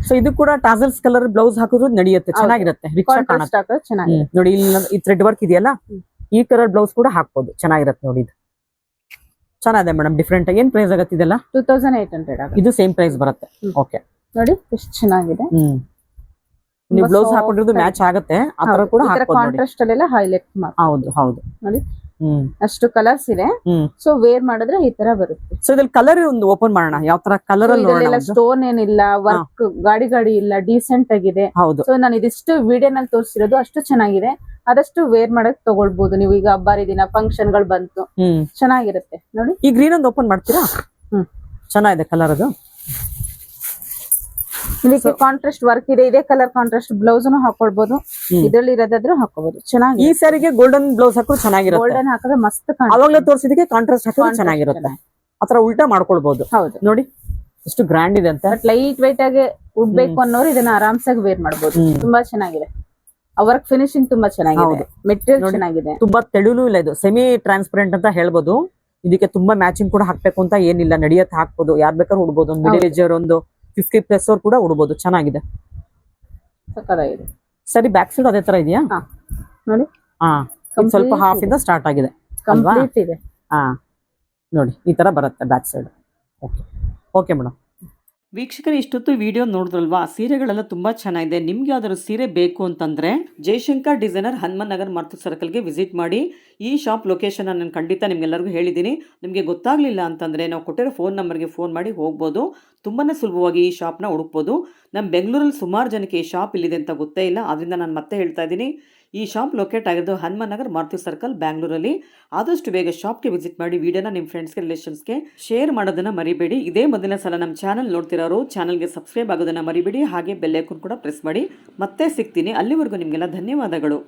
A: ಸೊ ಇದು ಕೂಡ ಟಾಸಲ್ಸ್ ಕಲರ್ ಬ್ಲೌಸ್ ಹಾಕಿದ್ರು ನಡೆಯುತ್ತೆ, ಚೆನ್ನಾಗಿರುತ್ತೆ, ರಿಚ್ ಆಗಿ ಕಾಣುತ್ತೆ. ನೋಡಿ ಇಲ್ಲಿ ಈ ಥ್ರೆಡ್ ವರ್ಕ್ ಇದೆಯಲ್ಲ, ಈ ಕಲರ್ ಬ್ಲೌಸ್ ಕೂಡ ಹಾಕ್ಬೋದು, ಚೆನ್ನಾಗಿರುತ್ತೆ ನೋಡಿ. ಇದು ಚೆನ್ನಾಗಿದೆ ಮೇಡಮ್, ಡಿಫ್ರೆಂಟ್. ಏನ್ ಪ್ರೈಸ್ ಆಗುತ್ತೆ ಇದೆಲ್ಲ?
B: 2800 ಆಗುತ್ತೆ.
A: ಇದು ಸೇಮ್ ಪ್ರೈಸ್ ಬರುತ್ತೆ. ಓಕೆ
B: ನೋಡಿ ಎಷ್ಟು ಚೆನ್ನಾಗಿದೆ.
A: ನೀವು ಬ್ಲೌಸ್ ಹಾಕೊಂಡಿರೋದು ಮ್ಯಾಚ್ ಆಗುತ್ತೆ, ಆ ತರ ಕೂಡ ಹಾಕ್ಬೋದು.
B: ಕಾಂಟ್ರಾಸ್ಟ್ ಅಲ್ಲೆಲ್ಲ ಹೈಲೈಟ್ ಮಾಡಿ.
A: ಹೌದು ಹೌದು
B: ನೋಡಿ ಅಷ್ಟು ಕಲರ್ಸ್ ಇದೆ. ಸೊ ವೇರ್ ಮಾಡಿದ್ರೆ ಈ ತರ ಬರುತ್ತೆ.
A: ಸೊ ಇದ್ರಲ್ಲಿ ಕಲರ್ ಒಂದು ಓಪನ್ ಮಾಡೋಣ, ಯಾವ ತರ ಕಲರ್ ಅಲ್ಲಿ.
B: ಸ್ಟೋನ್ ಏನಿಲ್ಲ, ವರ್ಕ್ ಗಾಡಿ ಇಲ್ಲ, ಡೀಸೆಂಟ್ ಆಗಿದೆ.
A: ಹೌದು.
B: ಸೊ ನಾನು ಇದಿಷ್ಟು ವಿಡಿಯೋನಲ್ಲಿ ತೋರಿಸಿರೋದು ಅಷ್ಟು ಚೆನ್ನಾಗಿದೆ. ಆದಷ್ಟು ವೇರ್ ಮಾಡಕ್ ತಗೊಳ್ಬಹುದು ನೀವು. ಈಗ ಹಬ್ಬ ದಿನ ಫಂಕ್ಷನ್ ಗಳು ಬಂತು, ಚೆನ್ನಾಗಿರುತ್ತೆ ನೋಡಿ.
A: ಈ ಗ್ರೀನ್ ಒಂದು ಓಪನ್ ಮಾಡ್ತೀರಾ? ಚೆನ್ನಾಗಿದೆ ಕಲರ್ ಅದು.
B: ಇದಕ್ಕೆ ಕಾಂಟ್ರಾಸ್ಟ್ ವರ್ಕ್ ಇದೆ. ಇದೇ ಕಲರ್ ಕಾಂಟ್ರಾಸ್ಟ್ ಬ್ಲೌಸ್ ಹಾಕೊಳ್ಬಹುದು. ಇದ್ರಲ್ಲಿ ಇರೋದಾದ್ರೂ ಹಾಕೋಬಹುದು. ಚೆನ್ನಾಗಿ
A: ಈ ಸಾರಿಗೆ ಗೋಲ್ಡನ್ ಬ್ಲೌಸ್ ಹಾಕೋದು ಚೆನ್ನಾಗಿರುತ್ತೆ.
B: ಗೋಲ್ಡನ್ ಹಾಕಿದ್ರೆ ಮಸ್ತ್
A: ಅವಾಗಲೇ ತೋರಿಸಿದಕ್ಕೆ ಕಾಂಟ್ರಾಸ್ಟ್ ಹಾಕೋದು ಚೆನ್ನಾಗಿರುತ್ತೆ. ಆತರ ಉಲ್ಟಾ ಮಾಡ್ಕೊಳ್ಬಹುದು.
B: ಹೌದು
A: ನೋಡಿ ಎಷ್ಟು ಗ್ರ್ಯಾಂಡ್ ಇದೆ ಅಂತ.
B: ಲೈಟ್ ವೈಟ್ ಆಗಿ ಉಡ್ಬೇಕು ಅನ್ನೋರು ಇದನ್ನ ಆರಾಮ್ಸಾಗಿ ವೇರ್ ಮಾಡಬಹುದು. ತುಂಬಾ ಚೆನ್ನಾಗಿದೆ. ವರ್ಕ್ ಫಿನಿಶಿಂಗ್ ತುಂಬಾ ಚೆನ್ನಾಗಿದೆ. ಮೆಟೀರಿಯಲ್ ಚೆನ್ನಾಗಿದೆ.
A: ತುಂಬಾ ತೆಳುನೂ ಇಲ್ಲ, ಇದು ಸೆಮಿ ಟ್ರಾನ್ಸ್ಪರೆಂಟ್ ಅಂತ ಹೇಳ್ಬೋದು. ಇದಕ್ಕೆ ತುಂಬಾ ಮ್ಯಾಚಿಂಗ್ ಕೂಡ ಹಾಕ್ಬೇಕು ಅಂತ ಏನಿಲ್ಲ, ನಡೆಯತ್ತೆ, ಹಾಕ್ಬೋದು, ಯಾರ್ ಬೇಕಾದ್ರೂ ಉಡ್ಬೋದು. ಒಂದು ಮಿಡಲ್ ಏಜ್ ಒಂದು 50+ ಅವ್ರು ಕೂಡ ಉಡ್ಬೋದು, ಚೆನ್ನಾಗಿದೆ. ಸರಿ, ಬ್ಯಾಕ್ ಸೈಡ್ ಅದೇ ತರ ಇದೆಯಾ
B: ನೋಡಿ.
A: ಹಾ, ಸ್ವಲ್ಪ ಹಾಫ್ ಇಂದ ಸ್ಟಾರ್ಟ್ ಆಗಿದೆ.
B: ಕಂಪ್ಲೀಟ್ ಇದೆ.
A: ಹಾ ನೋಡಿ, ಈ ತರ ಬರುತ್ತೆ back side. Okay okay madam. ವೀಕ್ಷಕರು, ಇಷ್ಟೊತ್ತು ವಿಡಿಯೋ ನೋಡಿದ್ರಲ್ವಾ? ಸೀರೆಗಳೆಲ್ಲ ತುಂಬ ಚೆನ್ನಾಗಿದೆ. ನಿಮ್ಗೆ ಯಾವ್ದಾದ್ರು ಸೀರೆ ಬೇಕು ಅಂತಂದರೆ ಜಯಶಂಕರ್ ಡಿಸೈನರ್, ಹನುಮನ್ ನಗರ್, ಮಾರ್ತೂರ್ ಸರ್ಕಲ್ಗೆ ವಿಸಿಟ್ ಮಾಡಿ. ಈ ಶಾಪ್ ಲೊಕೇಶನ್ ನಾನು ಖಂಡಿತ ನಿಮ್ಗೆಲ್ಲರಿಗೂ ಹೇಳಿದ್ದೀನಿ. ನಿಮಗೆ ಗೊತ್ತಾಗಲಿಲ್ಲ ಅಂತಂದರೆ ನಾವು ಕೊಟ್ಟಿರೋ ಫೋನ್ ನಂಬರ್ಗೆ ಫೋನ್ ಮಾಡಿ ಹೋಗ್ಬೋದು. ತುಂಬಾ ಸುಲಭವಾಗಿ ಈ ಶಾಪ್ನ ಹುಡುಕ್ಬೋದು. ನಮ್ಮ ಬೆಂಗಳೂರಲ್ಲಿ ಸುಮಾರು ಜನಕ್ಕೆ ಈ ಶಾಪ್ ಇಲ್ಲಿದೆ ಅಂತ ಗೊತ್ತೇ ಇಲ್ಲ. ಆದ್ದರಿಂದ ನಾನು ಮತ್ತೆ ಹೇಳ್ತಾ ಇದ್ದೀನಿ, ಈ ಶಾಪ್ ಲೊಕೇಟ್ ಆಗಿರೋದು ಹನುಮನ್ ನಗರ್, ಮಾರ್ತೂರ್ ಸರ್ಕಲ್, ಬ್ಯಾಂಗ್ಳೂರಲ್ಲಿ. ಆದಷ್ಟು ಬೇಗ ಶಾಪ್ಗೆ ವಿಸಿಟ್ ಮಾಡಿ. ವಿಡಿಯೋನ ನಿಮ್ಮ ಫ್ರೆಂಡ್ಸ್ಗೆ, ರಿಲೇಷನ್ಸ್ಗೆ ಶೇರ್ ಮಾಡೋದನ್ನ ಮರಿಬೇಡಿ. ಇದೇ ಮೊದಲನೇ ಸಲ ನಮ್ಮ ಚಾನಲ್ ನೋಡ್ತಿರೋರು ಚಾನಲ್ಗೆ ಸಬ್ಸ್ಕ್ರೈಬ್ ಆಗೋದನ್ನ ಮರಿಬೇಡಿ. ಹಾಗೆ ಬೆಲ್ ಐಕಾನ್ ಕೂಡ ಪ್ರೆಸ್ ಮಾಡಿ. ಮತ್ತೆ ಸಿಗ್ತೀನಿ. ಅಲ್ಲಿವರೆಗೂ ನಿಮಗೆಲ್ಲ ಧನ್ಯವಾದಗಳು.